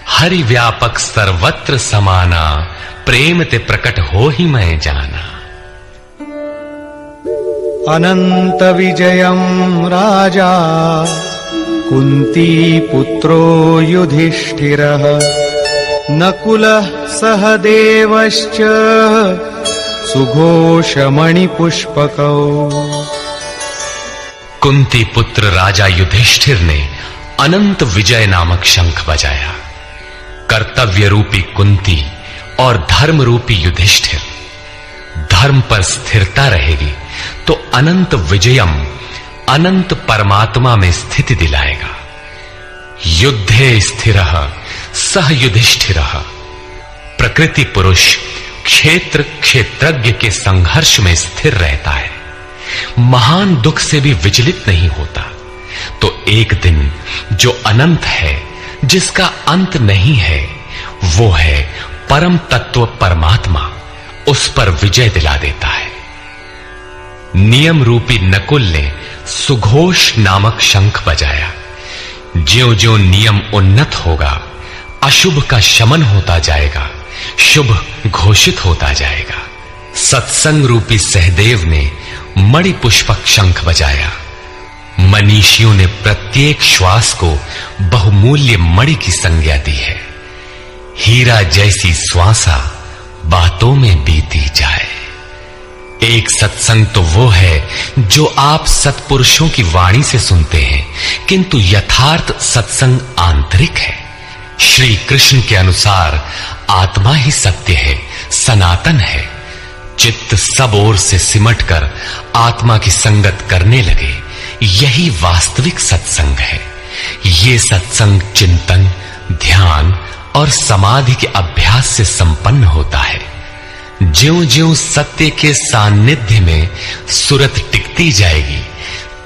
हरि व्यापक सर्वत्र समाना, प्रेम ते प्रकट हो ही मैं जाना। अनंत विजयम राजा कुंती पुत्रो युधिष्ठिरः नकुलः सहदेवश्च सुघोषमणिपुष्पकौ। कुंती पुत्र राजा युधिष्ठिर ने अनंत विजय नामक शंख बजाया। कर्तव्य रूपी कुंती और धर्म रूपी युधिष्ठिर। धर्म पर स्थिरता रहेगी तो अनंत विजयम, अनंत परमात्मा में स्थिति दिलाएगा। युद्धे स्थिरः सह युधिष्ठिरः। प्रकृति पुरुष क्षेत्र क्षेत्रज्ञ के संघर्ष में स्थिर रहता है, महान दुख से भी विचलित नहीं होता। तो एक दिन जो अनंत है, जिसका अंत नहीं है, वो है परम तत्व परमात्मा, उस पर विजय दिला देता है। नियम रूपी नकुल ने सुघोष नामक शंख बजाया। ज्यों-ज्यों नियम उन्नत होगा, अशुभ का शमन होता जाएगा, शुभ घोषित होता जाएगा। सत्संग रूपी सहदेव ने मणिपुष्पक शंख बजाया। मनीषियों ने प्रत्येक श्वास को बहुमूल्य मणि की संज्ञा दी है। हीरा जैसी श्वासा बातों में बीती जाए। एक सत्संग तो वो है जो आप सत्पुरुषों की वाणी से सुनते हैं, किंतु यथार्थ सत्संग आंतरिक है। श्री कृष्ण के अनुसार आत्मा ही सत्य है, सनातन है। चित्त सब ओर से सिमटकर आत्मा की संगत करने लगे, यही वास्तविक सत्संग है। ये सत्संग चिंतन, ध्यान और समाधि के अभ्यास से संपन्न होता है। ज्यों-ज्यों सत्य के सान्निध्य में सुरत टिकती जाएगी,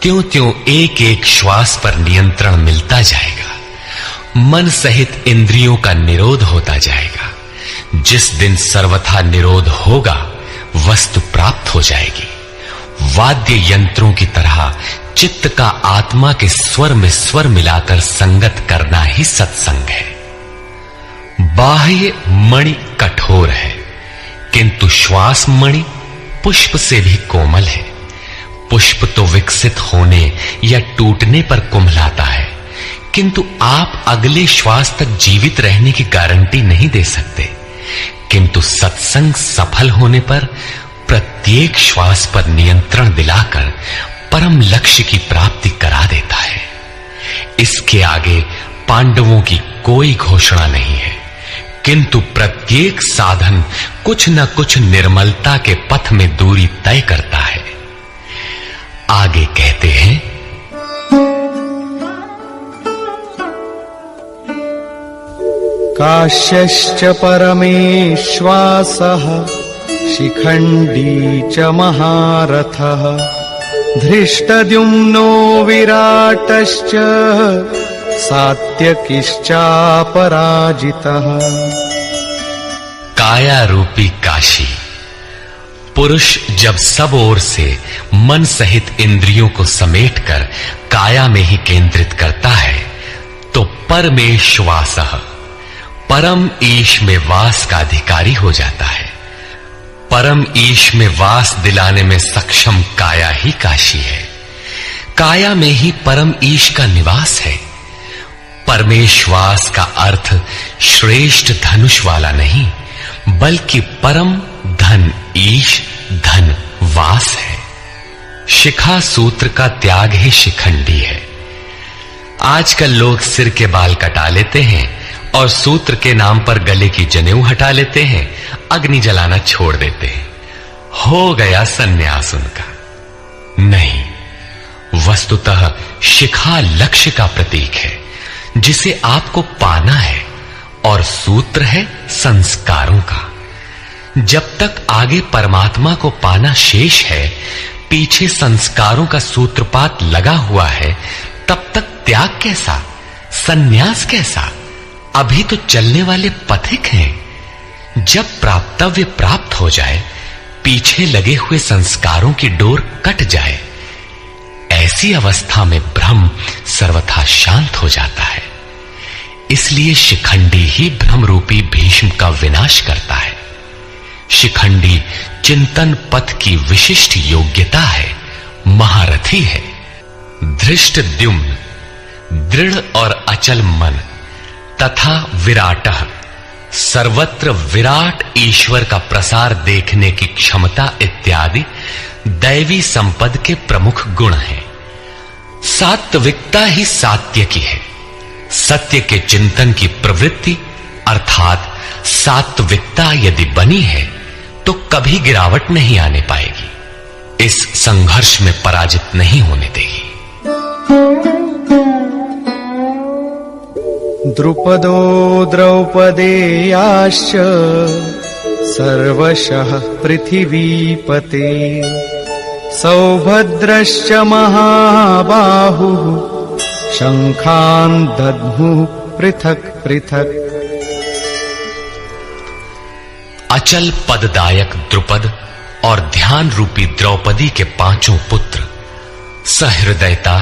त्यों-त्यों एक-एक श्वास पर नियंत्रण मिलता जाएगा। मन सहित इंद्रियों का निरोध होता जाएगा। जिस दिन सर्वथा निरोध होगा, वस्तु प्राप्त हो जाएगी। वाद्य यंत्रों की तरह चित्त का आत्मा के स्वर में स्वर मिलाकर संगत करना ही सत्संग है। बाह्य मणि कठोर है, किंतु श्वास मणि पुष्प से भी कोमल है। पुष्प तो विकसित होने या टूटने पर कुम्हलाता है, किंतु आप अगले श्वास तक जीवित रहने की गारंटी नहीं दे सकते। किंतु सत्संग सफल होने पर प्रत्येक श्वास पर नियंत्रण दिलाकर परम लक्ष्य की प्राप्ति करा देता है। इसके आगे पांडवों की कोई घोषणा नहीं है, किंतु प्रत्येक साधन कुछ न कुछ निर्मलता के पथ में दूरी तय करता है। आगे कहते हैं, काश्यश्च परमेश्वासः शिखण्डी च महारथः धृष्टद्युम्नो विराटश्च सात्यकिश्चापराजितः। काया रूपी काशी। पुरुष जब सब ओर से मन सहित इंद्रियों को समेटकर काया में ही केंद्रित करता है तो परमेश्वासः परम ईश में वास का अधिकारी हो जाता है। परम ईश में वास दिलाने में सक्षम काया ही काशी है। काया में ही परम ईश का निवास है। परमेश्वास का अर्थ श्रेष्ठ धनुष वाला नहीं, बल्कि परम धन ईश धन वास है। शिखा सूत्र का त्याग ही शिखंडी है। आजकल लोग सिर के बाल कटा लेते हैं और सूत्र के नाम पर गले की जनेऊ हटा लेते हैं, अग्नि जलाना छोड़ देते हैं। हो गया सन्यास उनका। नहीं, वस्तुतः शिखा लक्ष्य का प्रतीक है जिसे आपको पाना है, और सूत्र है संस्कारों का। जब तक आगे परमात्मा को पाना शेष है, पीछे संस्कारों का सूत्रपात लगा हुआ है, तब तक त्याग कैसा, सन्यास कैसा? अभी तो चलने वाले पथिक हैं। जब प्राप्तव्य प्राप्त हो जाए, पीछे लगे हुए संस्कारों की डोर कट जाए, ऐसी अवस्था में ब्रह्म सर्वथा शांत हो जाता है। इसलिए शिखंडी ही ब्रह्म रूपी भीष्म का विनाश करता है। शिखंडी चिंतन पथ की विशिष्ट योग्यता है, महारथी है। धृष्टद्युम्न दृढ़ और अचल मन तथा विराटः सर्वत्र विराट ईश्वर का प्रसार देखने की क्षमता इत्यादि दैवी संपद के प्रमुख गुण हैं। सात्विकता ही सात्य की है। सत्य के चिंतन की प्रवृत्ति अर्थात सात्विकता यदि बनी है तो कभी गिरावट नहीं आने पाएगी। इस संघर्ष में पराजित नहीं होने देगी। द्रुपदो द्रौपदेयाश्च सर्वशः पृथिवीपते सौभद्रश्च महाबाहुः शंखान् दद्मुः पृथक् पृथक्। अचल पददायक द्रुपद और ध्यान रूपी द्रौपदी के पांचों पुत्र सहृदयता,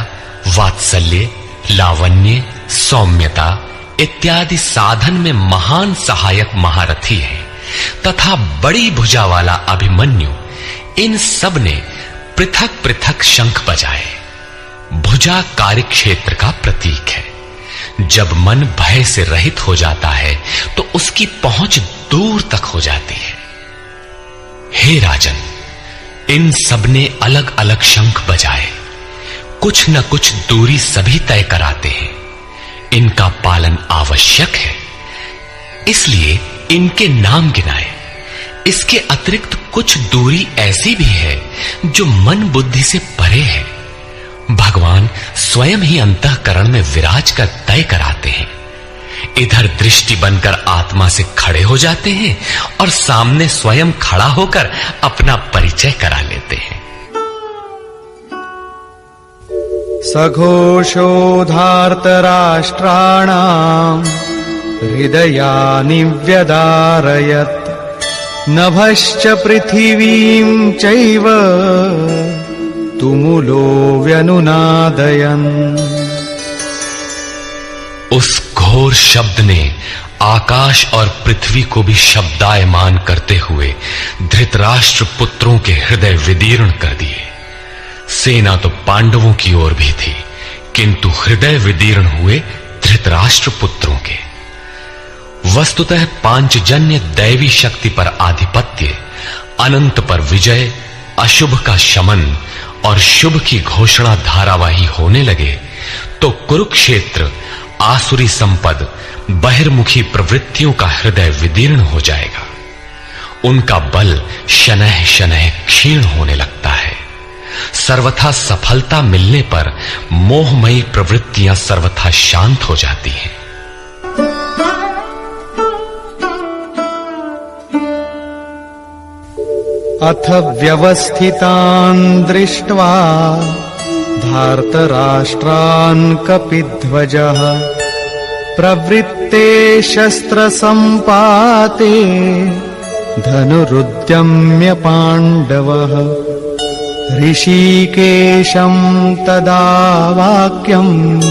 वात्सल्य, लावण्य, सौम्यता इत्यादि साधन में महान सहायक महारथी हैं तथा बड़ी भुजा वाला अभिमन्यु, इन सब ने पृथक पृथक शंख बजाए। भुजा कार्यक्षेत्र का प्रतीक है। जब मन भय से रहित हो जाता है तो उसकी पहुंच दूर तक हो जाती है। हे राजन, इन सब ने अलग अलग शंख बजाए। कुछ न कुछ दूरी सभी तय कराते हैं। इनका पालन आवश्यक है, इसलिए इनके नाम गिनाए। इसके अतिरिक्त कुछ दूरी ऐसी भी है जो मन बुद्धि से परे है। भगवान स्वयं ही अंतःकरण में विराज कर तय कराते हैं। इधर दृष्टि बनकर आत्मा से खड़े हो जाते हैं और सामने स्वयं खड़ा होकर अपना परिचय करा लेते हैं। सघोषोधार्तराष्ट्राणाम् हृदयानि व्यदारयत् नभश्च पृथिवीं चैव तुमुलो व्यनुनादयन्। उस घोर शब्द ने आकाश और पृथ्वी को भी शब्दायमान करते हुए धृतराष्ट्र पुत्रों के हृदय विदीर्ण कर दिए। सेना तो पांडवों की ओर भी थी, किंतु हृदय विदीर्ण हुए धृतराष्ट्र पुत्रों के। वस्तुतः पांचजन्य दैवी शक्ति पर आधिपत्य, अनंत पर विजय, अशुभ का शमन और शुभ की घोषणा धारावाही होने लगे तो कुरुक्षेत्र आसुरी संपद, बहिर्मुखी प्रवृत्तियों का हृदय विदीर्ण हो जाएगा। उनका बल शनैः शनैः क्षीण होने लगता है। सर्वथा सफलता मिलने पर मोहमयी प्रवृत्तियां सर्वथा शांत हो जाती हैं। अथ व्यवस्थितान् दृष्ट्वा धार्तराष्ट्रान् कपिध्वजः प्रवृत्ते शस्त्रसम्पाते धनुरुद्यम्य पाण्डवः ऋषिकेशं तदा वाक्यम्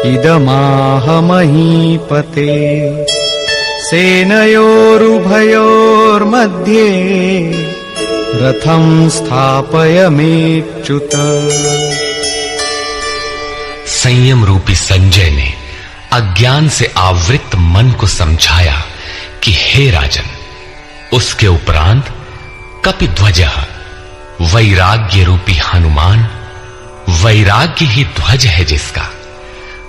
इदमाह महीपते सेनयोरुभयोर्मध्ये रथं स्थापयमेच्युत। संयम रूपी संजय ने अज्ञान से आवृत मन को समझाया कि हे राजन, उसके उपरांत कपिध्वज, वैराग्य रूपी हनुमान, वैराग्य ही ध्वज है जिसका,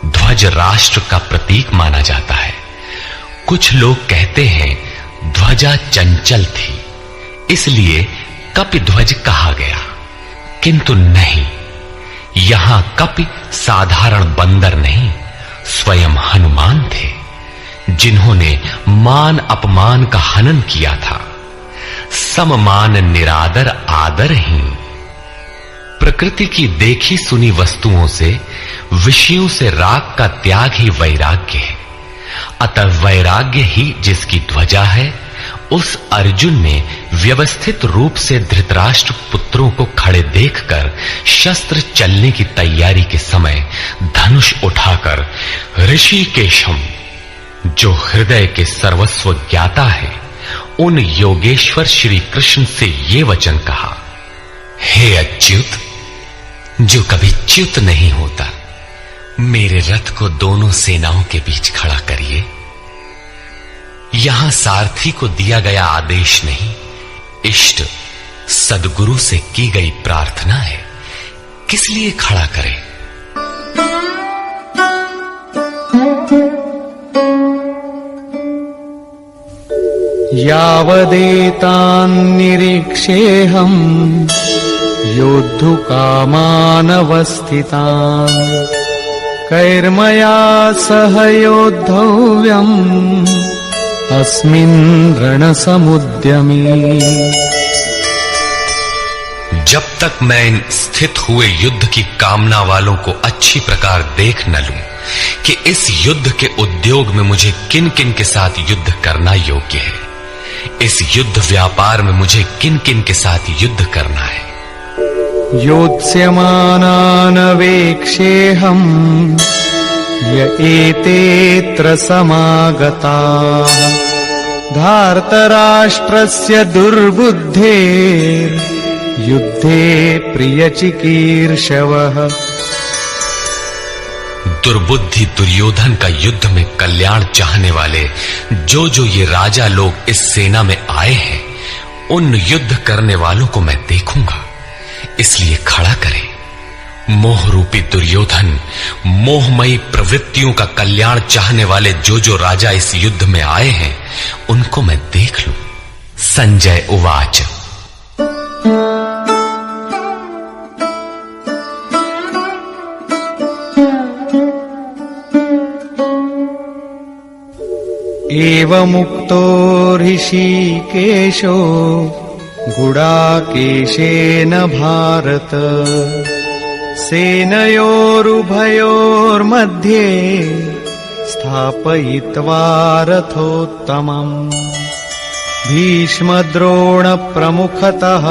ध्वज राष्ट्र का प्रतीक माना जाता है। कुछ लोग कहते हैं ध्वजा चंचल थी, इसलिए कपिध्वज कहा गया, किंतु नहीं, यहां कपि साधारण बंदर नहीं, स्वयं हनुमान थे, जिन्होंने मान अपमान का हनन किया था। सममान निरादर आदरहीन। प्रकृति की देखी सुनी वस्तुओं से, विषयों से राग का त्याग ही वैराग्य है। अतः वैराग्य ही जिसकी ध्वजा है, उस अर्जुन ने व्यवस्थित रूप से धृतराष्ट्र पुत्रों को खड़े देखकर शस्त्र चलने की तैयारी के समय धनुष उठाकर ऋषिकेशम, जो हृदय के सर्वस्व ज्ञाता है, उन योगेश्वर श्री कृष्ण से ये वचन कहा, हे अच्युत, जो कभी च्युत नहीं होता, मेरे रथ को दोनों सेनाओं के बीच खड़ा करिए। यहां सारथी को दिया गया आदेश नहीं, इष्ट सद्गुरु से की गई प्रार्थना है, किस लिए खड़ा करें? यावदेतान्निरीक्षेऽहम् योद्धुकामानवस्थितान् कैर्मया सह योद्धव्यम् अस्मिन् रणसमुद्यमे। जब तक मैं इन स्थित हुए युद्ध की कामना वालों को अच्छी प्रकार देख न लूं कि इस युद्ध के उद्योग में मुझे किन किन के साथ युद्ध करना योग्य है, इस युद्ध व्यापार में मुझे किन किन के साथ युद्ध करना है। योत्स्यमानानवेक्षेऽहम् य एतेऽत्र समागताः धार्तराष्ट्रस्य दुर्बुद्धेर्युद्धे प्रियचिकीर्षवः। दुर्बुद्धि दुर्योधन का युद्ध में कल्याण चाहने वाले जो जो ये राजा लोग इस सेना में आए हैं, उन युद्ध करने वालों को मैं देखूंगा, इसलिए खड़ा करें। मोह रूपी दुर्योधन, मोहमयी प्रवृत्तियों का कल्याण चाहने वाले जो जो राजा इस युद्ध में आए हैं, उनको मैं देख लूं। संजय उवाच, एवमुक्तो ऋषिकेशो गुडाकेशेन भारत सेनयोरुभयोर्मध्ये स्थापयित्वा रथोत्तमम् भीष्मद्रोणप्रमुखतः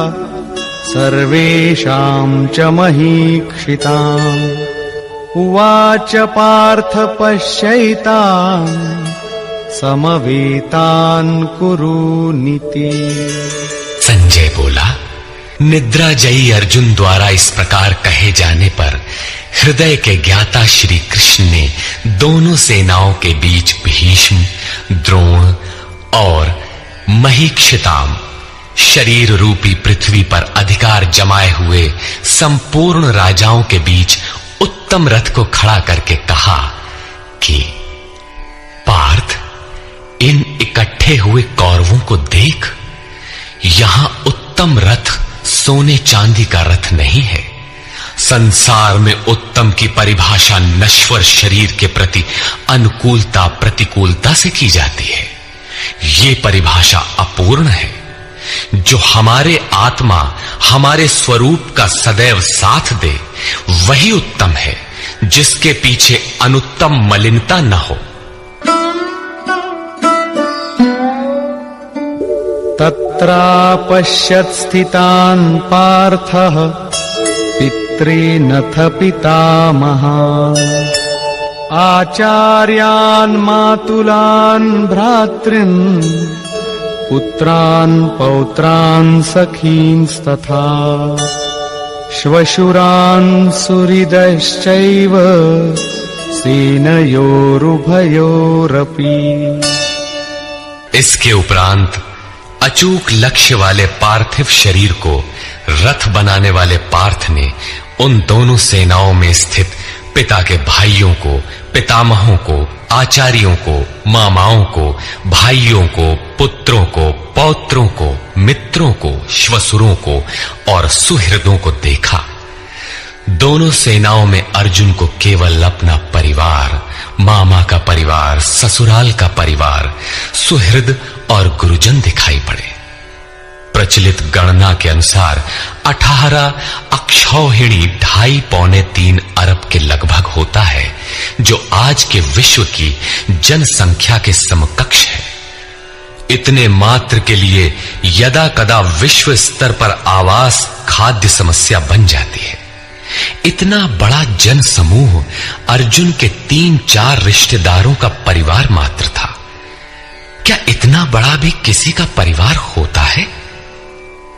सर्वेषां च महीक्षिताम् उवाच पार्थ पश्यैतान् समवेतान् कुरु नीति। संजय बोला, निद्राजयी अर्जुन द्वारा इस प्रकार कहे जाने पर हृदय के ज्ञाता श्री कृष्ण ने दोनों सेनाओं के बीच भीष्म, द्रोण और महीक्षिताम शरीर रूपी पृथ्वी पर अधिकार जमाए हुए संपूर्ण राजाओं के बीच उत्तम रथ को खड़ा करके कहा कि पार्थ, इन इकट्ठे हुए कौरवों को देख, यहां उत्तम रथ सोने चांदी का रथ नहीं है। संसार में उत्तम की परिभाषा नश्वर शरीर के प्रति अनुकूलता प्रतिकूलता से की जाती है। ये परिभाषा अपूर्ण है। जो हमारे आत्मा हमारे स्वरूप का सदैव साथ दे, वही उत्तम है, जिसके पीछे अनुत्तम मलिनता न हो। तत्रापश्यत् स्थितान् पार्थः पितॄनथ पितामहान् आचार्यान् मातुलान् भ्रातॄन् पुत्रान् पौत्रान् सखींस्तथा श्वशुरान् सुहृदश्चैव सेनयोरुभयोरपि। इसके उपरांत अचूक लक्ष्य वाले पार्थिव शरीर को रथ बनाने वाले पार्थ ने उन दोनों सेनाओं में स्थित पिता के भाइयों को, पितामहों को, आचार्यों को, मामाओं को, भाइयों को, पुत्रों को, पौत्रों को, मित्रों को, श्वसुरों को और सुहृदों को देखा। दोनों सेनाओं में अर्जुन को केवल अपना परिवार, मामा का परिवार, ससुराल का परिवार, सुहृद और गुरुजन दिखाई पड़े। प्रचलित गणना के अनुसार 18 अक्षौहिणी 2.5-3 अरब के लगभग होता है, जो आज के विश्व की जनसंख्या के समकक्ष है। इतने मात्र के लिए यदा कदा विश्व स्तर पर आवास खाद्य समस्या बन जाती है। इतना बड़ा जन समूह अर्जुन के 3-4 रिश्तेदारों का परिवार मात्र था। क्या इतना बड़ा भी किसी का परिवार होता है?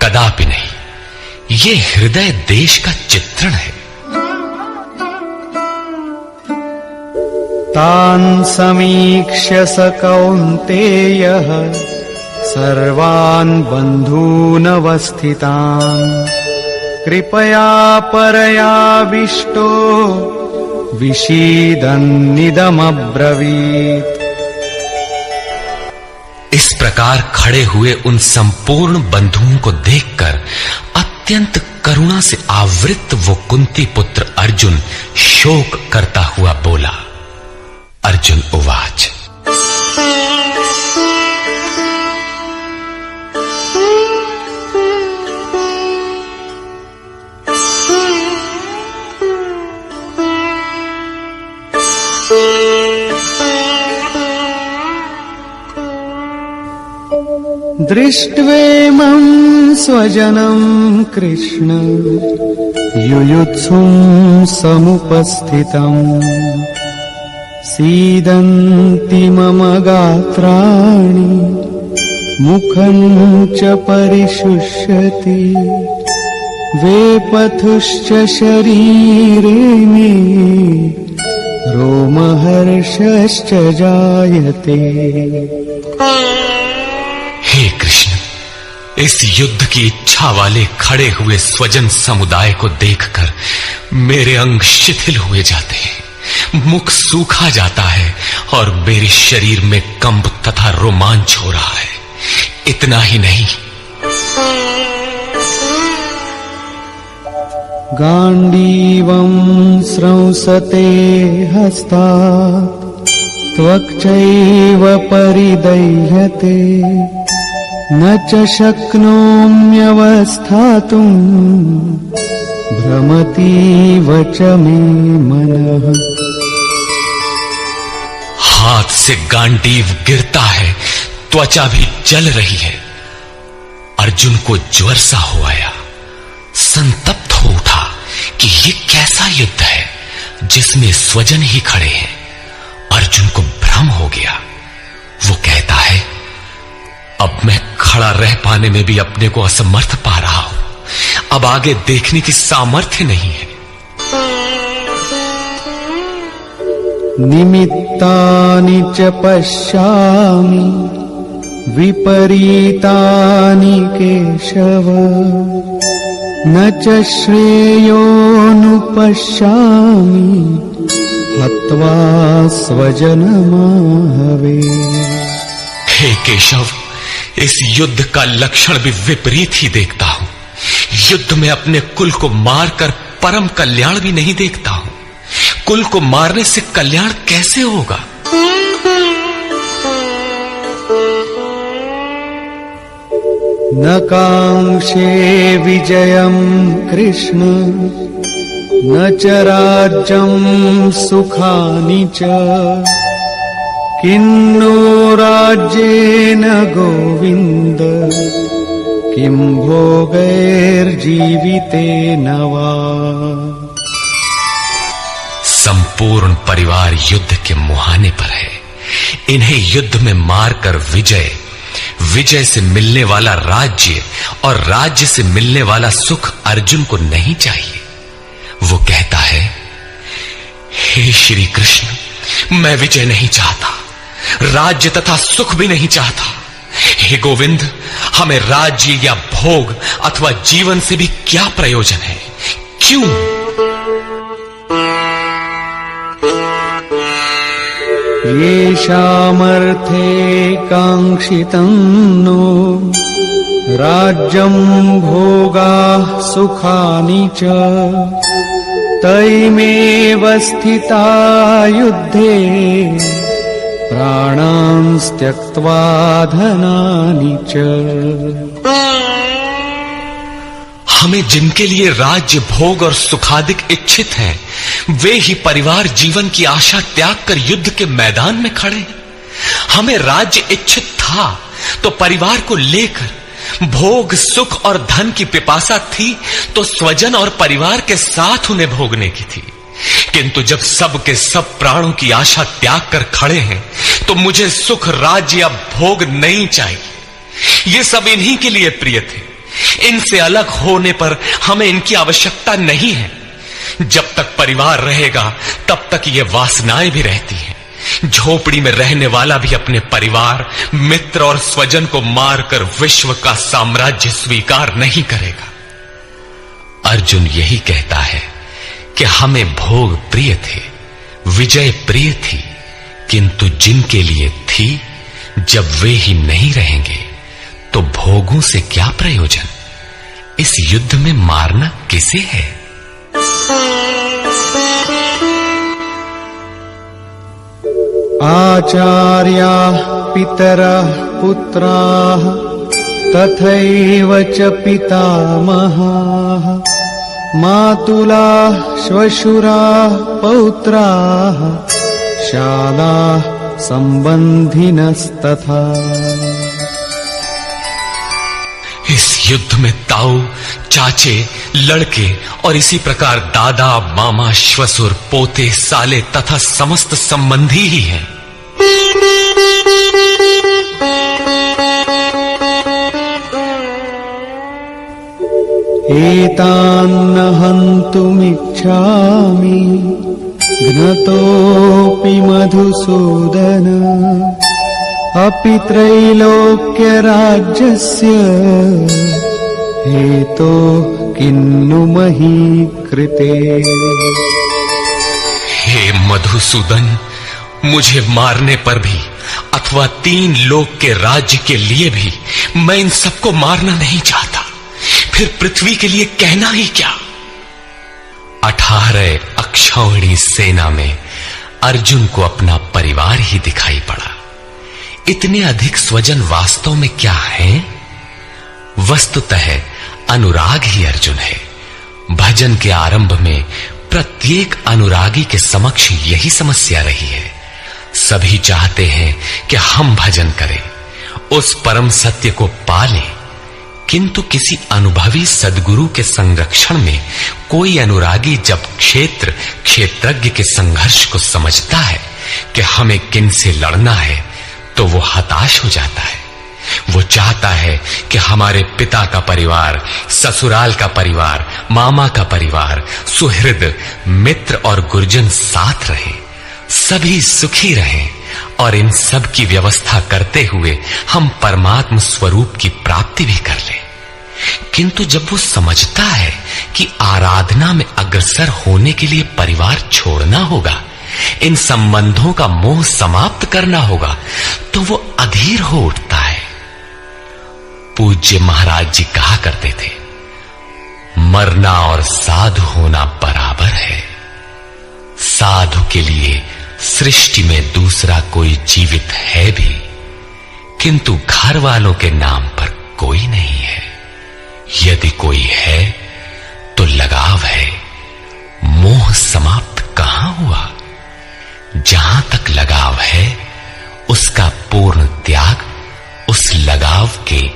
कदापि नहीं। ये हृदय देश का चित्रण है। तान् समीक्ष्य स कौन्तेयः सर्वान् बन्धूनवस्थितान् कृपया परयाविष्टो विषीदन्निदमब्रवीत्। इस प्रकार खड़े हुए उन संपूर्ण बंधुओं को देखकर अत्यंत करुणा से आवृत वो कुंती पुत्र अर्जुन शोक करता हुआ बोला। अर्जुन उवाच, दृष्ट्वेमं स्वजनं कृष्ण युयुत्सुं समुपस्थितम् सीदन्ति मम गात्राणि मुखं च परिशुष्यति वेपथुश्च शरीरे मे रोमहर्षश्च जायते। हे कृष्ण, इस युद्ध की इच्छा वाले खड़े हुए स्वजन समुदाय को देखकर मेरे अंग शिथिल हुए जाते हैं, मुख सूखा जाता है और मेरे शरीर में कंप तथा रोमांच हो रहा है। इतना ही नहीं, गांडीवं स्रंसते हस्तात् त्वक्चैव परिदह्यते न च शक्नोम्यवस्थातुं भ्रमतीव च मे मनः। हाथ से गांडीव गिरता है, त्वचा भी जल रही है। अर्जुन को ज्वर सा हो आया, संतप्त हो उठा कि ये कैसा युद्ध है जिसमें स्वजन ही खड़े हैं। अर्जुन को भ्रम हो गया। वो कहता है, अब मैं खड़ा रह पाने में भी अपने को असमर्थ पा रहा हूं। अब आगे देखने की सामर्थ्य नहीं है। निमित्तानि च पश्यामि विपरीतानि केशव न च श्रेयोनुपश्यामि हत्वा स्वजनमाहवे। हे केशव, इस युद्ध का लक्षण भी विपरीत ही देखता हूं। युद्ध में अपने कुल को मारकर परम कल्याण भी नहीं देखता हूं। कुल को मारने से कल्याण कैसे होगा? न कांक्षे विजयं कृष्ण न च राज्यं सुखानि च किन्नो राज्येन गोविन्द किं भोगैर्जीवितेन वा। संपूर्ण परिवार युद्ध के मुहाने पर है। इन्हें युद्ध में मारकर विजय से मिलने वाला राज्य और राज्य से मिलने वाला सुख अर्जुन को नहीं चाहिए। वो कहता है, हे श्री कृष्ण, मैं विजय नहीं चाहता, राज्य तथा सुख भी नहीं चाहता। हे गोविंद, हमें राज्य या भोग अथवा जीवन से भी क्या प्रयोजन है? क्यों? येषामर्थे काङ्क्षितं नो राज्यं भोगाः सुखानि च तैमेव स्थिता युद्धे प्राणान् त्यक्त्वा धनानि च। हमें जिनके लिए राज्य भोग और सुखादिक इच्छित हैं, वे ही परिवार जीवन की आशा त्याग कर युद्ध के मैदान में खड़े हैं। हमें राज्य इच्छित था तो परिवार को लेकर, भोग सुख और धन की पिपासा थी तो स्वजन और परिवार के साथ उन्हें भोगने की थी। किंतु जब सब के सब प्राणों की आशा त्याग कर खड़े हैं तो मुझे सुख राज्य या भोग नहीं चाहिए। ये सब इन्हीं के लिए प्रिय थे। इनसे अलग होने पर हमें इनकी आवश्यकता नहीं है। जब तक परिवार रहेगा तब तक ये वासनाएं भी रहती हैं। झोपड़ी में रहने वाला भी अपने परिवार, मित्र और स्वजन को मारकर विश्व का साम्राज्य स्वीकार नहीं करेगा। अर्जुन यही कहता है कि हमें भोग प्रिय थे, विजय प्रिय थी, किंतु जिनके लिए थी, जब वे ही नहीं रहेंगे तो भोगों से क्या प्रयोजन? इस युद्ध में मारना किसे है? आचार्याः पितरः पुत्राः तथैव च पितामहाः मातुलाः श्वशुराः पौत्राः शालाः सम्बन्धिनस्तथा। इस युद्ध में ताऊ, चाचे, लड़के और इसी प्रकार दादा, मामा, श्वसुर, पोते, साले तथा समस्त संबंधी ही हैं। एतान्न हन्तुमिच्छामि घ्नतोऽपि मधुसूदन अपि त्रैलोक्यराज्यस्य हेतो किन्नु मही कृते। हे मधुसूदन, मुझे मारने पर भी अथवा 3 लोक के राज्य के लिए भी मैं इन सबको मारना नहीं चाहता। फिर पृथ्वी के लिए कहना ही क्या? 18 अक्षौहिणी सेना में अर्जुन को अपना परिवार ही दिखाई पड़ा। इतने अधिक स्वजन वास्तव में क्या हैं? वस्तुतः अनुराग ही अर्जुन है। भजन के आरंभ में प्रत्येक अनुरागी के समक्ष यही समस्या रही है। सभी चाहते हैं कि हम भजन करें, उस परम सत्य को पालें, किंतु किसी अनुभवी सद्गुरु के संरक्षण में कोई अनुरागी जब क्षेत्रज्ञ के संघर्ष को समझता है कि हमें किन से लड़ना है, तो वो हताश हो जाता है। वो चाहता है कि हमारे पिता का परिवार, ससुराल का परिवार, मामा का परिवार, सुहृद, मित्र और गुरजन साथ रहे, सभी सुखी रहें और इन सब की व्यवस्था करते हुए हम परमात्म स्वरूप की प्राप्ति भी कर लें। किंतु जब वो समझता है कि आराधना में अग्रसर होने के लिए परिवार छोड़ना होगा, इन संबंधों का मोह समाप्त करना होगा, तो वो अधीर हो उठता है। पूज्य महाराज जी कहा करते थे, मरना और साधु होना बराबर है। साधु के लिए सृष्टि में दूसरा कोई जीवित है भी, किंतु घर वालों के नाम पर कोई नहीं है। यदि कोई है तो लगाव है, मोह समाप्त कहां हुआ? जहां तक लगाव है उसका पूर्ण त्याग, उस लगाव के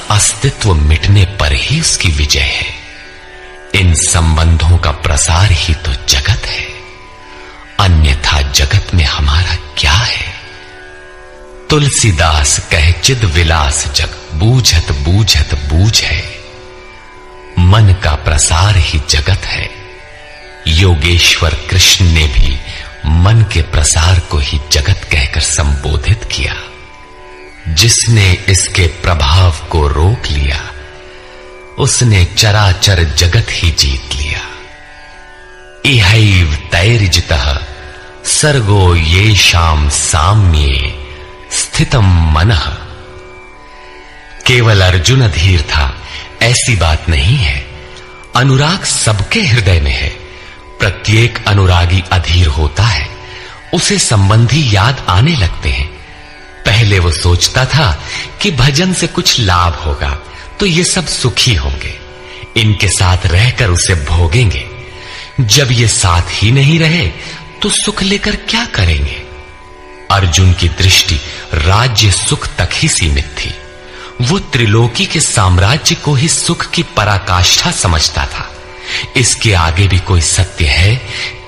अस्तित्व मिटने पर ही उसकी विजय है। इन संबंधों का प्रसार ही तो जगत है, अन्यथा जगत में हमारा क्या है? तुलसीदास कहे चिद विलास जग, बूझत बूझत बूझ है। मन का प्रसार ही जगत है। योगेश्वर कृष्ण ने भी मन के प्रसार को ही जगत कहकर संबोधित किया। जिसने इसके प्रभाव को रोक लिया, उसने चराचर जगत ही जीत लिया। इहैव तैर्जितः सर्गो येषां साम्ये स्थितम मनः। केवल अर्जुन अधीर था ऐसी बात नहीं है। अनुराग सबके हृदय में है। प्रत्येक अनुरागी अधीर होता है, उसे संबंधी याद आने लगते हैं। पहले वो सोचता था कि भजन से कुछ लाभ होगा तो ये सब सुखी होंगे, इनके साथ रहकर उसे भोगेंगे। जब ये साथ ही नहीं रहे तो सुख लेकर क्या करेंगे? अर्जुन की दृष्टि राज्य सुख तक ही सीमित थी। वो त्रिलोकी के साम्राज्य को ही सुख की पराकाष्ठा समझता था। इसके आगे भी कोई सत्य है,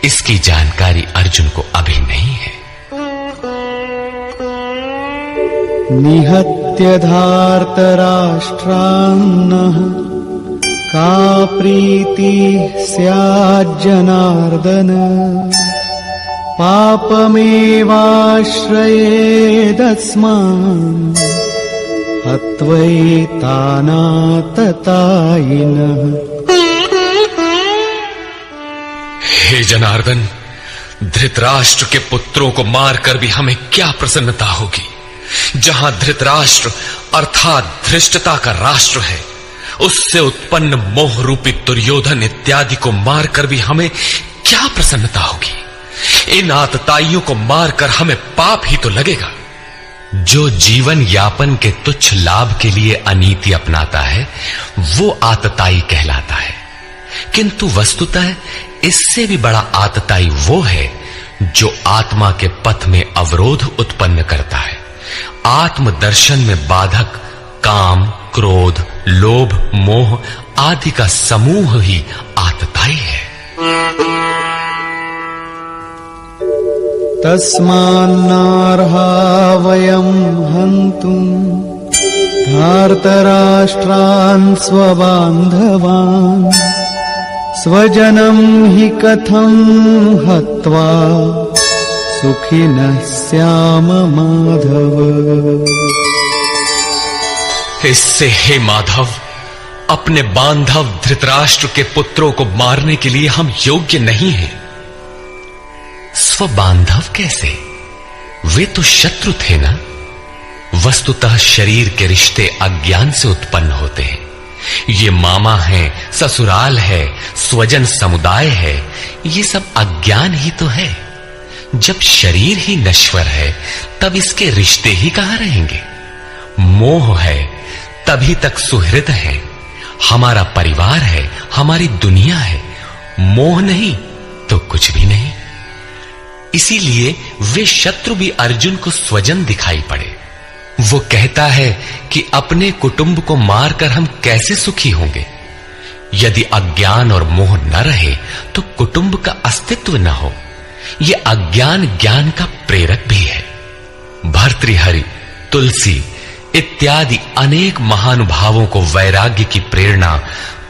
इसकी जानकारी अर्जुन को अभी नहीं है। निहत्य धार्तराष्ट्रान्नः का प्रीति स्याज्जनार्दन पापमेवाश्रयेदस्मान् हत्वैतानाततायिनः। हे जनार्दन, धृतराष्ट्र के पुत्रों को मारकर भी हमें क्या प्रसन्नता होगी? जहां धृतराष्ट्र अर्थात धृष्टता का राष्ट्र है, उससे उत्पन्न मोह रूपी दुर्योधन इत्यादि को मारकर भी हमें क्या प्रसन्नता होगी? इन आतताइयों को मारकर हमें पाप ही तो लगेगा। जो जीवन यापन के तुच्छ लाभ के लिए अनीति अपनाता है वो आतताई कहलाता है, किंतु वस्तुतः इससे भी बड़ा आतताई वो है जो आत्मा के पथ में अवरोध उत्पन्न करता है। आत्मदर्शन में बाधक काम, क्रोध, लोभ, मोह आदि का समूह ही आतताई है। तस्मान्नार्हा वयं हन्तुं धार्तराष्ट्रान् स्वबान्धवान् स्वजनं हि कथं हत्वा सुखिनः स्याम माधव। इससे हे माधव, अपने बांधव धृतराष्ट्र के पुत्रों को मारने के लिए हम योग्य नहीं हैं। स्वबांधव कैसे? वे तो शत्रु थे ना। वस्तुतः शरीर के रिश्ते अज्ञान से उत्पन्न होते हैं। ये मामा है, ससुराल है, स्वजन समुदाय है, ये सब अज्ञान ही तो है। जब शरीर ही नश्वर है तब इसके रिश्ते ही कहां रहेंगे? मोह है तभी तक सुहृद है, हमारा परिवार है, हमारी दुनिया है। मोह नहीं तो कुछ भी नहीं। इसीलिए वे शत्रु भी अर्जुन को स्वजन दिखाई पड़े। वो कहता है कि अपने कुटुंब को मारकर हम कैसे सुखी होंगे? यदि अज्ञान और मोह न रहे तो कुटुंब का अस्तित्व न हो। यह अज्ञान ज्ञान का प्रेरक भी है। भर्तृहरि, तुलसी इत्यादि अनेक महानुभावों को वैराग्य की प्रेरणा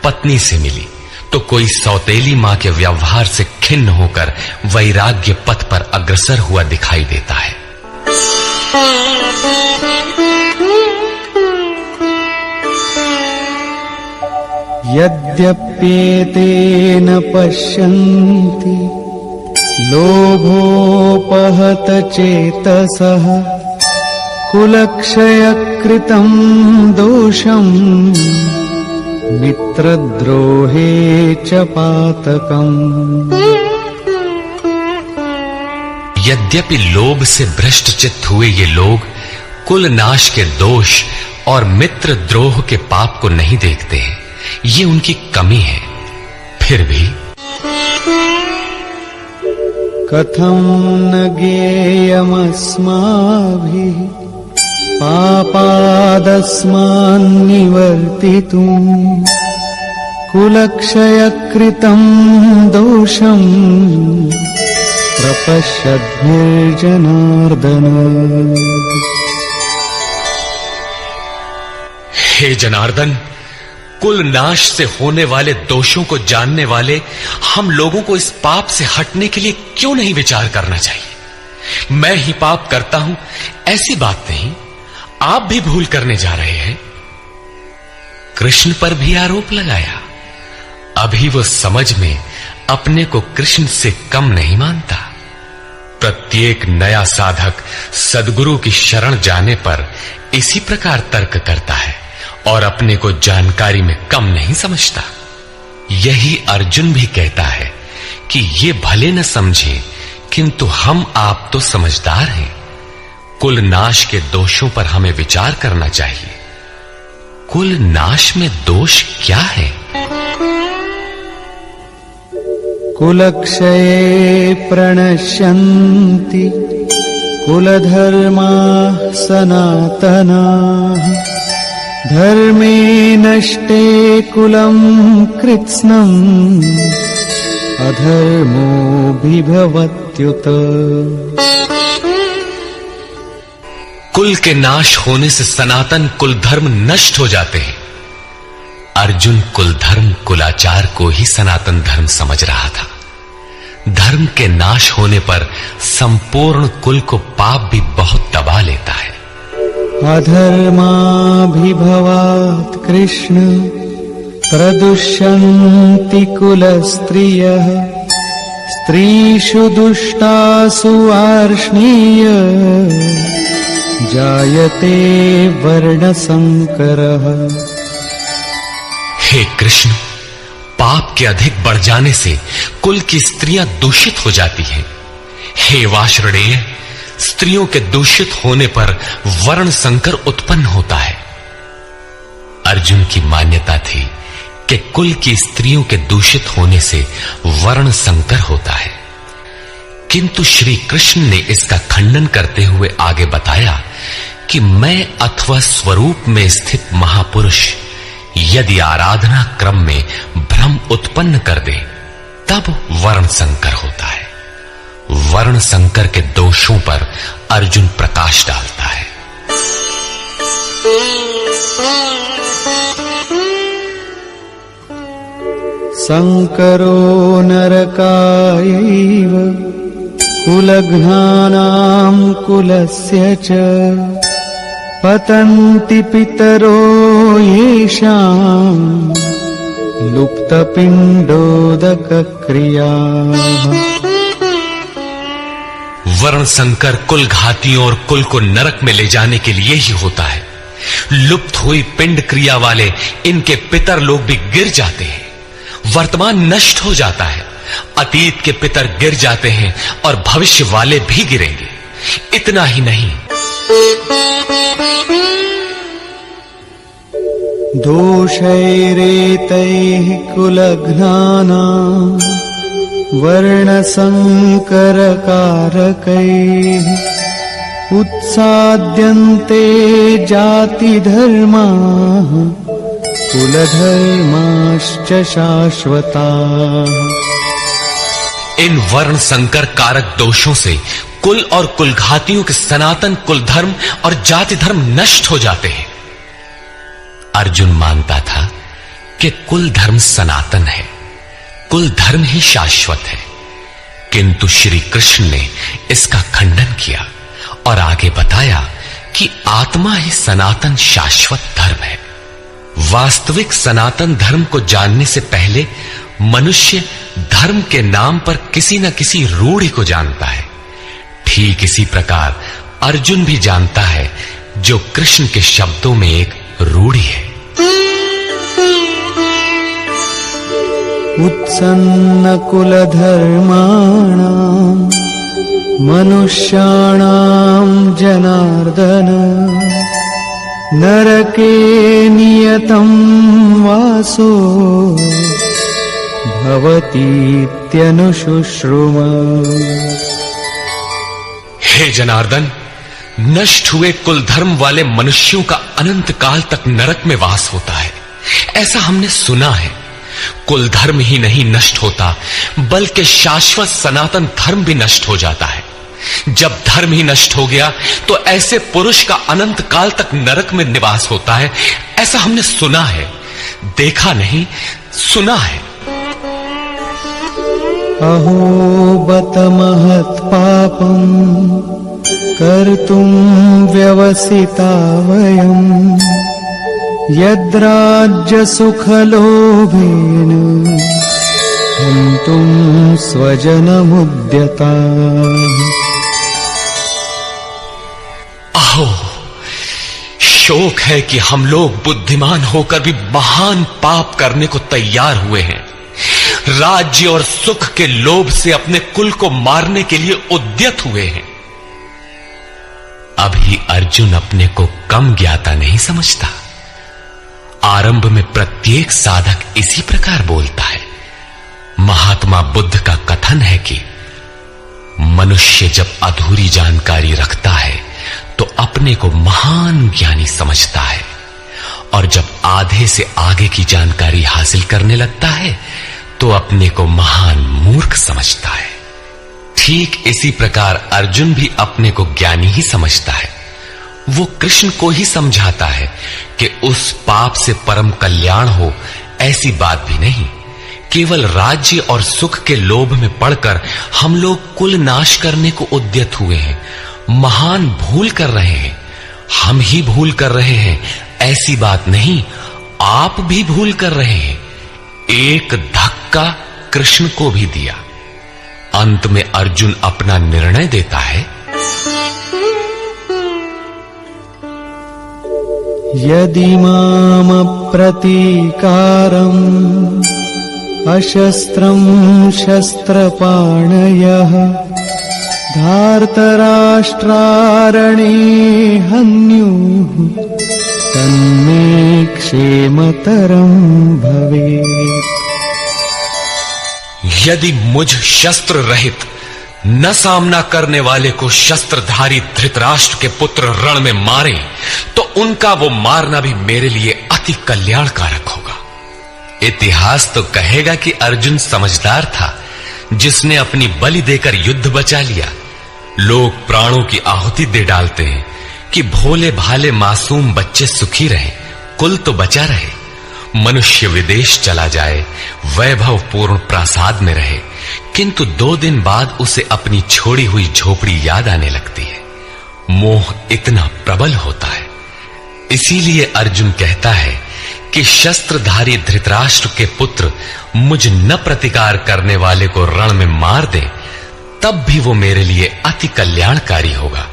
पत्नी से मिली, तो कोई सौतेली मां के व्यवहार से खिन्न होकर वैराग्य पथ पर अग्रसर हुआ दिखाई देता है। यद्यप्येतेन पश्यन्ति लोभोपहत चेतसः कुलक्षयकृतं दोषम् मित्रद्रोहे च पातकम्। यद्यपि लोभ से भ्रष्ट चित्त हुए ये लोग कुल नाश के दोष और मित्र द्रोह के पाप को नहीं देखते हैं, ये उनकी कमी है। फिर भी कथं न ज्ञेयमस्माभिः पापादस्मान्निवर्तितुम् कुलक्षयकृतं दोषम् प्रपश्यद्भिर्जनार्दन। हे जनार्दन, कुल नाश से होने वाले दोषों को जानने वाले हम लोगों को इस पाप से हटने के लिए क्यों नहीं विचार करना चाहिए? मैं ही पाप करता हूं ऐसी बात नहीं, आप भी भूल करने जा रहे हैं। कृष्ण पर भी आरोप लगाया। अभी वो समझ में अपने को कृष्ण से कम नहीं मानता। प्रत्येक नया साधक सद्गुरु की शरण जाने पर इसी प्रकार तर्क करता है और अपने को जानकारी में कम नहीं समझता। यही अर्जुन भी कहता है कि ये भले न समझे, किंतु हम आप तो समझदार हैं। कुल नाश के दोषों पर हमें विचार करना चाहिए। कुल नाश में दोष क्या है? कुलक्षये प्रणश्यन्ति कुलधर्माः सनातनाः धर्मे नष्टे कुलं कृत्स्नम् अधर्मोऽभिभवत्युत। कुल के नाश होने से सनातन कुल धर्म नष्ट हो जाते हैं। अर्जुन कुल धर्म कुलाचार को ही सनातन धर्म समझ रहा था। धर्म के नाश होने पर संपूर्ण कुल को पाप भी बहुत दबा लेता है। अधर्माभिभवात् कृष्ण प्रदुष्यन्ति कुलस्त्रियः स्त्रीषु दुष्टासु वार्ष्णेय जायते वर्णसंकरः। हे कृष्ण, पाप के अधिक बढ़ जाने से कुल की स्त्रियां दूषित हो जाती हैं। हे वार्ष्णेय, स्त्रियों के दूषित होने पर वर्ण संकर उत्पन्न होता है। अर्जुन की मान्यता थी कि कुल की स्त्रियों के दूषित होने से वर्ण संकर होता है, किंतु श्री कृष्ण ने इसका खंडन करते हुए आगे बताया कि मैं अथवा स्वरूप में स्थित महापुरुष यदि आराधना क्रम में भ्रम उत्पन्न कर दे तब वर्ण संकर होता है। वर्ण संकर के दोषों पर अर्जुन प्रकाश डालता है। संकरो नरकायैव कुलघ्नानां कुलस्य च पतन्ति पितरो येषां लुप्तपिण्डोदकक्रियाः। वर्ण संकर कुल घातियों और कुल को नरक में ले जाने के लिए ही होता है। लुप्त हुई पिंड क्रिया वाले इनके पितर लोग भी गिर जाते हैं। वर्तमान नष्ट हो जाता है, अतीत के पितर गिर जाते हैं और भविष्य वाले भी गिरेंगे। इतना ही नहीं, दोषैरेतैः कुलघ्नानां वर्णसंकरकारकैः उत्साद्यन्ते जातिधर्माः कुलधर्माश्च शाश्वताः। इन वर्ण संकर कारक दोषों से कुल और कुलघातियों के सनातन कुल धर्म और जाति धर्म नष्ट हो जाते हैं। अर्जुन मानता था कि कुल धर्म सनातन है, कुल धर्म ही शाश्वत है, किंतु श्री कृष्ण ने इसका खंडन किया और आगे बताया कि आत्मा ही सनातन शाश्वत धर्म है। वास्तविक सनातन धर्म को जानने से पहले मनुष्य धर्म के नाम पर किसी न किसी रूढ़ि को जानता है। ठीक इसी प्रकार अर्जुन भी जानता है, जो कृष्ण के शब्दों में एक रूढ़ि है। उत्सन्न कुल धर्माणां मनुष्याणां जनार्दन नरके नियतं वासो भवतीत्यनुशुश्रुम। हे जनार्दन, नष्ट हुए कुल धर्म वाले मनुष्यों का अनंत काल तक नरक में वास होता है, ऐसा हमने सुना है। कुल धर्म ही नहीं नष्ट होता, बल्कि शाश्वत सनातन धर्म भी नष्ट हो जाता है। जब धर्म ही नष्ट हो गया तो ऐसे पुरुष का अनंत काल तक नरक में निवास होता है, ऐसा हमने सुना है, देखा नहीं, सुना है। अहो बत महत् पापं कर्तुं व्यवसिता वयम् यद्राज्य सुखलोभेन हन्तुं स्वजनमुद्यता। अहो, शोक है कि हम लोग बुद्धिमान होकर भी महान पाप करने को तैयार हुए हैं। राज्य और सुख के लोभ से अपने कुल को मारने के लिए उद्यत हुए हैं। अभी अर्जुन अपने को कम ज्ञाता नहीं समझता। आरंभ में प्रत्येक साधक इसी प्रकार बोलता है। महात्मा बुद्ध का कथन है कि मनुष्य जब अधूरी जानकारी रखता है तो अपने को महान ज्ञानी समझता है, और जब आधे से आगे की जानकारी हासिल करने लगता है तो अपने को महान मूर्ख समझता है। ठीक इसी प्रकार अर्जुन भी अपने को ज्ञानी ही समझता है। वो कृष्ण को ही समझाता है कि उस पाप से परम कल्याण हो, ऐसी बात भी नहीं। केवल राज्य और सुख के लोभ में पड़कर हम लोग कुल नाश करने को उद्यत हुए हैं, महान भूल कर रहे हैं। हम ही भूल कर रहे हैं ऐसी बात नहीं, आप भी भूल कर रहे हैं। एक धक्का कृष्ण को भी दिया। अंत में अर्जुन अपना निर्णय देता है। यदि माम प्रतीकारम् अशस्त्रं शस्त्रपाणयः धार्तराष्ट्रारणे हन्युः तन्मे क्षेमतरं भवेत्। यदि मुझ शस्त्र रहित न सामना करने वाले को शस्त्रधारी धृतराष्ट्र के पुत्र रण में मारे तो उनका वो मारना भी मेरे लिए अति कल्याणकारक होगा। इतिहास तो कहेगा कि अर्जुन समझदार था, जिसने अपनी बलि देकर युद्ध बचा लिया। लोग प्राणों की आहुति दे डालते हैं कि भोले भाले मासूम बच्चे सुखी रहे, कुल तो बचा रहे। मनुष्य विदेश चला जाए, वैभव पूर्ण प्रासाद में रहे, किंतु 2 दिन बाद उसे अपनी छोड़ी हुई झोपड़ी याद आने लगती है। मोह इतना प्रबल होता है। इसीलिए अर्जुन कहता है कि शस्त्रधारी धृतराष्ट्र के पुत्र मुझ न प्रतिकार करने वाले को रण में मार दे, तब भी वो मेरे लिए अति कल्याणकारी होगा,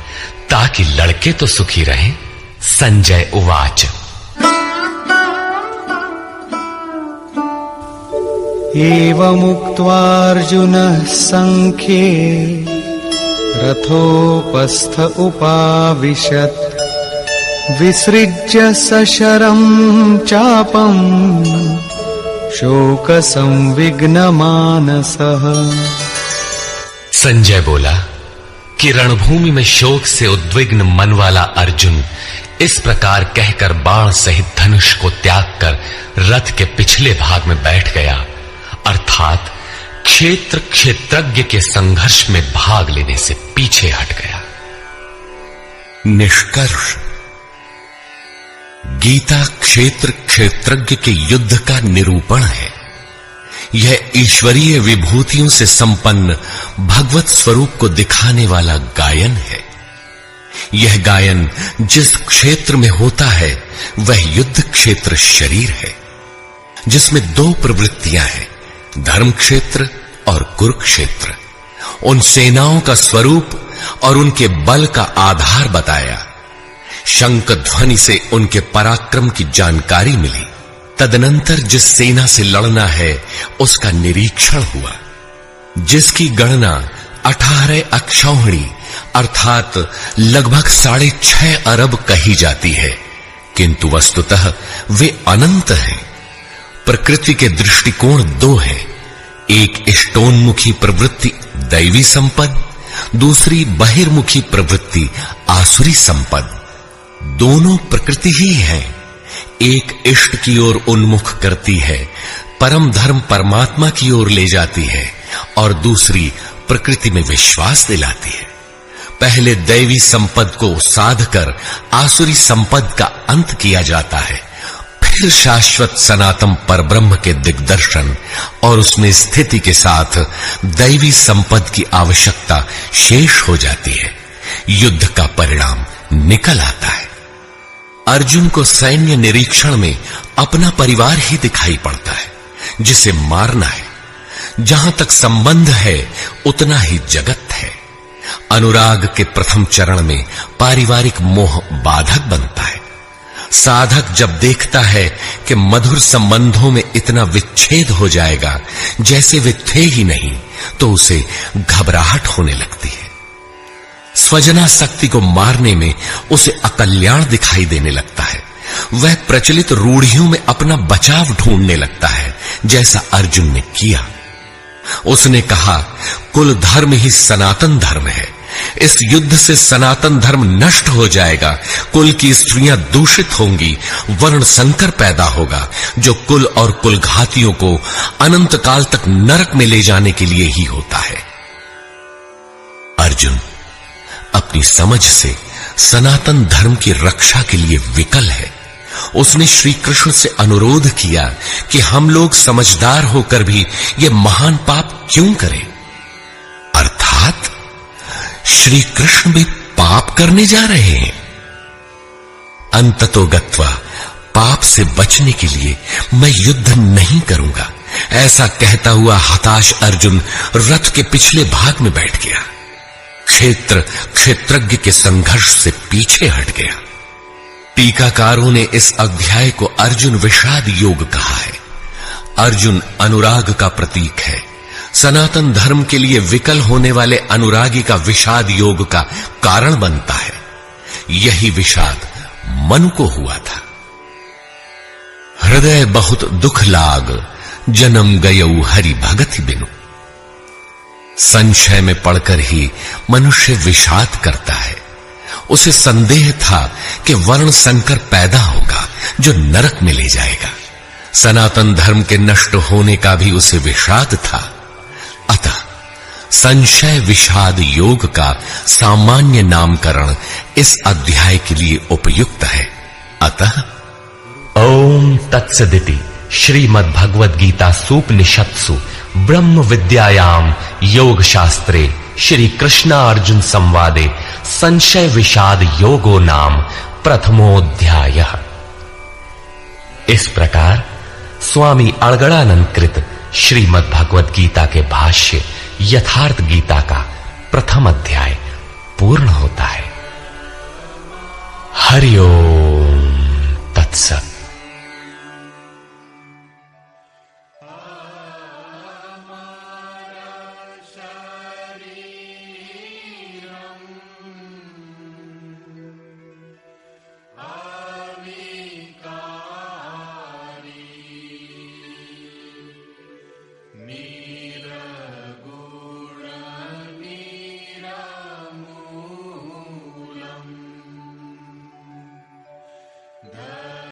ताकि लड़के तो सुखी रहें। संजय उवाच। एवमुक्त्वार्जुनः संख्ये रथोपस्थ उपाविशत् विसृज्य सशरं चापं शोकसंविघ्नमानसः। संजय बोला कि रणभूमि में शोक से उद्विग्न मन वाला अर्जुन इस प्रकार कहकर बाण सहित धनुष को त्याग कर रथ के पिछले भाग में बैठ गया, अर्थात क्षेत्र क्षेत्रज्ञ के संघर्ष में भाग लेने से पीछे हट गया। निष्कर्ष, गीता क्षेत्र क्षेत्रज्ञ के युद्ध का निरूपण है। यह ईश्वरीय विभूतियों से संपन्न भगवत स्वरूप को दिखाने वाला गायन है। यह गायन जिस क्षेत्र में होता है वह युद्ध क्षेत्र शरीर है, जिसमें दो प्रवृत्तियां हैं, धर्म क्षेत्र और कुरुक्षेत्र। उन सेनाओं का स्वरूप और उनके बल का आधार बताया। शंख ध्वनि से उनके पराक्रम की जानकारी मिली। तदनंतर जिस सेना से लड़ना है उसका निरीक्षण हुआ, जिसकी गणना 18 अक्षौहिणी अर्थात लगभग 6.5 अरब कही जाती है, किंतु वस्तुतः वे अनंत हैं। प्रकृति के दृष्टिकोण दो हैं, एक इष्टोन्मुखी प्रवृत्ति दैवी संपद, दूसरी बहिर्मुखी प्रवृत्ति आसुरी संपद। दोनों प्रकृति ही हैं। एक इष्ट की ओर उन्मुख करती है, परम धर्म परमात्मा की ओर ले जाती है, और दूसरी प्रकृति में विश्वास दिलाती है। पहले दैवी संपद को साध कर आसुरी संपद का अंत किया जाता है, फिर शाश्वत सनातन परब्रह्म के दिग्दर्शन और उसमें स्थिति के साथ दैवी संपद की आवश्यकता शेष हो जाती है। युद्ध का परिणाम निकल आता है। अर्जुन को सैन्य निरीक्षण में अपना परिवार ही दिखाई पड़ता है, जिसे मारना है। जहां तक संबंध है उतना ही जगत है। अनुराग के प्रथम चरण में पारिवारिक मोह बाधक बनता है। साधक जब देखता है कि मधुर संबंधों में इतना विच्छेद हो जाएगा जैसे वे थे ही नहीं, तो उसे घबराहट होने लगती है। स्वजना शक्ति को मारने में उसे अकल्याण दिखाई देने लगता है। वह प्रचलित रूढ़ियों में अपना बचाव ढूंढने लगता है, जैसा अर्जुन ने किया। उसने कहा, कुल धर्म ही सनातन धर्म है। इस युद्ध से सनातन धर्म नष्ट हो जाएगा, कुल की स्त्रियां दूषित होंगी, वर्ण संकर पैदा होगा, जो कुल और कुलघातियों को अनंत काल तक नरक में ले जाने के लिए ही होता है। अर्जुन अपनी समझ से सनातन धर्म की रक्षा के लिए विकल है। उसने श्री कृष्ण से अनुरोध किया कि हम लोग समझदार होकर भी ये महान पाप क्यों करें? अर्थात श्री कृष्ण भी पाप करने जा रहे हैं। अंततो गत्वा पाप से बचने के लिए मैं युद्ध नहीं करूंगा, ऐसा कहता हुआ हताश अर्जुन रथ के पिछले भाग में बैठ गया। क्षेत्र क्षेत्रज्ञ के संघर्ष से पीछे हट गया। टीकाकारों ने इस अध्याय को अर्जुन विषाद योग कहा है। अर्जुन अनुराग का प्रतीक है। सनातन धर्म के लिए विकल होने वाले अनुरागी का विषाद योग का कारण बनता है। यही विषाद मनु को हुआ था। हृदय बहुत दुख लाग, जन्म गयऊ हरि भगति बिनु। संशय में पड़कर ही मनुष्य विषाद करता है। उसे संदेह था कि वर्ण संकर पैदा होगा जो नरक में ले जाएगा। सनातन धर्म के नष्ट होने का भी उसे विषाद था। अतः संशय विषाद योग का सामान्य नामकरण इस अध्याय के लिए उपयुक्त है। अतः ओम तत्सदिति श्रीमद् भगवद गीता सूपनिषत्सु ब्रह्म विद्यायाम योग शास्त्रे श्री कृष्णार्जुन संवादे संशय विषाद योगो नाम प्रथमोऽध्यायः। इस प्रकार स्वामी अड़गड़ानंद कृत श्रीमद् भगवद गीता के भाष्य यथार्थ गीता का प्रथम अध्याय पूर्ण होता है। हरि ओम तत्सत। me